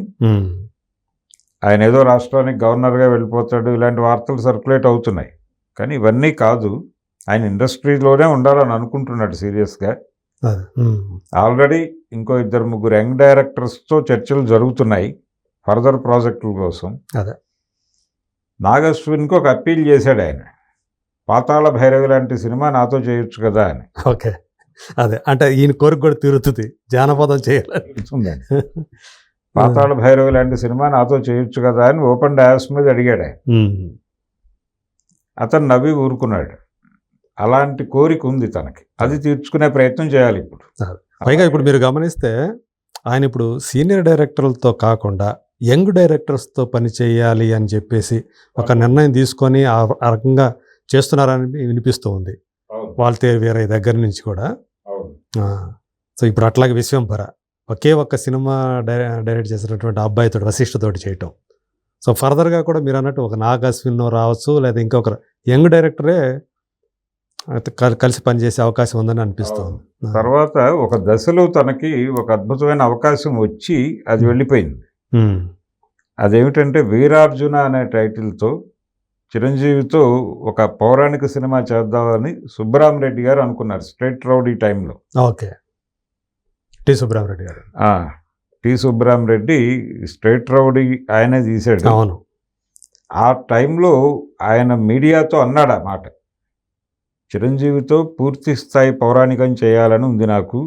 ఆయన ఏదో రాష్ట్రానికి గవర్నర్గా వెళ్ళిపోతాడు ఇలాంటి వార్తలు సర్క్యులేట్ అవుతున్నాయి. కానీ ఇవన్నీ కాదు, ఆయన ఇండస్ట్రీలోనే ఉండాలని అనుకుంటున్నాడు సీరియస్గా. ఆల్రెడీ ఇంకో 2-3 యంగ్ డైరెక్టర్స్తో చర్చలు జరుగుతున్నాయి ఫర్దర్ ప్రాజెక్టుల కోసం. నాగశ్విన్కి ఒక అప్పీల్ చేశాడు ఆయన, పాతాళ భైరవి లాంటి సినిమా నాతో చేయొచ్చు కదా అని. ఓకే, అదే అంటే ఈయన కోరిక కూడా తీరుతుంది, జానపదం చేయాలి. పాతాళ భైరవి లాంటి సినిమా నాతో చేయొచ్చు కదా అని ఓపెన్ డయాస్ మీద అడిగాడు ఆయన. అతను నవ్వి ఊరుకున్నాడు. అలాంటి కోరిక ఉంది తనకి, అది తీర్చుకునే ప్రయత్నం చేయాలి ఇప్పుడు. పైగా ఇప్పుడు మీరు గమనిస్తే ఆయన ఇప్పుడు సీనియర్ డైరెక్టర్లతో కాకుండా యంగ్ డైరెక్టర్స్తో పని చేయాలి అని చెప్పేసి ఒక నిర్ణయం తీసుకొని ఆ రకంగా చేస్తున్నారని వినిపిస్తూ ఉంది వాల్తేరు వీరయ్య దగ్గర నుంచి కూడా. సో ఇప్పుడు అట్లాగే విశ్వంభర ఒకే ఒక్క సినిమా డైరెక్ట్ చేసినటువంటి అబ్బాయితో వశిష్ఠతోటి చేయటం. సో ఫర్దర్గా కూడా మీరు అన్నట్టు ఒక నాగ్ అశ్విన్ రావచ్చు, లేదా ఇంకొకరు యంగ్ డైరెక్టరే కలిసి పనిచేసే అవకాశం ఉందని అనిపిస్తుంది. తర్వాత ఒక దశలో తనకి ఒక అద్భుతమైన అవకాశం వచ్చి అది వెళ్ళిపోయింది. అదేమిటంటే వీరార్జున అనే టైటిల్తో చిరంజీవితో ఒక పౌరాణిక సినిమా చేద్దామని సుబ్బరామరెడ్డి గారు అనుకున్నారు స్ట్రైట్ రౌడీ టైంలో. ఓకే, టి సుబ్బరామరెడ్డి గారు. టి సుబ్బరామరెడ్డి స్ట్రైట్ రౌడీ ఆయనే తీశాడు. అవును, ఆ టైంలో ఆయన మీడియాతో అన్నాడు ఆ మాట, చిరంజీవితో పూర్తి స్థాయి పౌరాణికం చేయాలని ఉంది నాకు,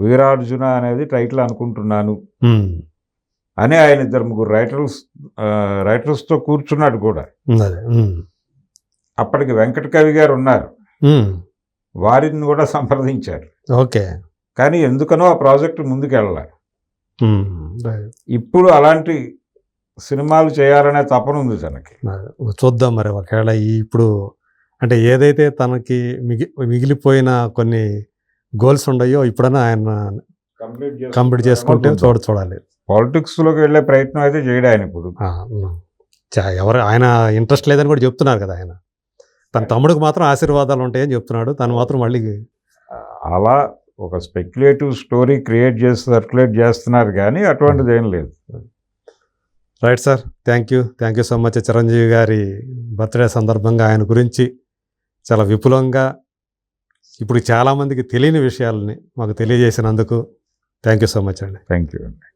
వీరార్జున అనేది టైటిల్ అనుకుంటున్నాను అని ఆయన 2-3 రైటర్స్తో కూర్చున్నాడు కూడా. అప్పటికి వెంకట కవి గారు ఉన్నారు, వారిని కూడా సంప్రదించారు. ఓకే, కానీ ఎందుకనో ఆ ప్రాజెక్టు ముందుకు వెళ్ళాలి. ఇప్పుడు అలాంటి సినిమాలు చేయాలనే తపన ఉంది తనకి. చూద్దాం మరి, ఒకవేళ ఇప్పుడు అంటే ఏదైతే తనకి మిగిలిపోయిన కొన్ని గోల్స్ ఉన్నాయో ఇప్పుడైనా ఆయన కంప్లీట్ చేసుకుంటే చూడాలి. పాలిటిక్స్లోకి వెళ్ళే ప్రయత్నం అయితే చేయడు ఆయన ఇప్పుడు. ఎవరు ఆయన ఇంట్రెస్ట్ లేదని కూడా చెప్తున్నారు కదా ఆయన. తన తమ్ముడికి మాత్రం ఆశీర్వాదాలు ఉంటాయని చెప్తున్నాడు, తను మాత్రం మళ్ళీ అలా ఒక స్పెక్యులేటివ్ స్టోరీ క్రియేట్ చేసి సర్క్యులేట్ చేస్తున్నారు, కానీ అటువంటిది ఏం లేదు. Right sir, thank you so much. Chiranjeevi గారి బర్త్డే సందర్భంగా ఆయన గురించి చాలా విపులంగా ఇప్పుడు చాలామందికి తెలియని విషయాలని మాకు తెలియజేసినందుకు థ్యాంక్ యూ సో మచ్ అండి. థ్యాంక్ యూ అండి.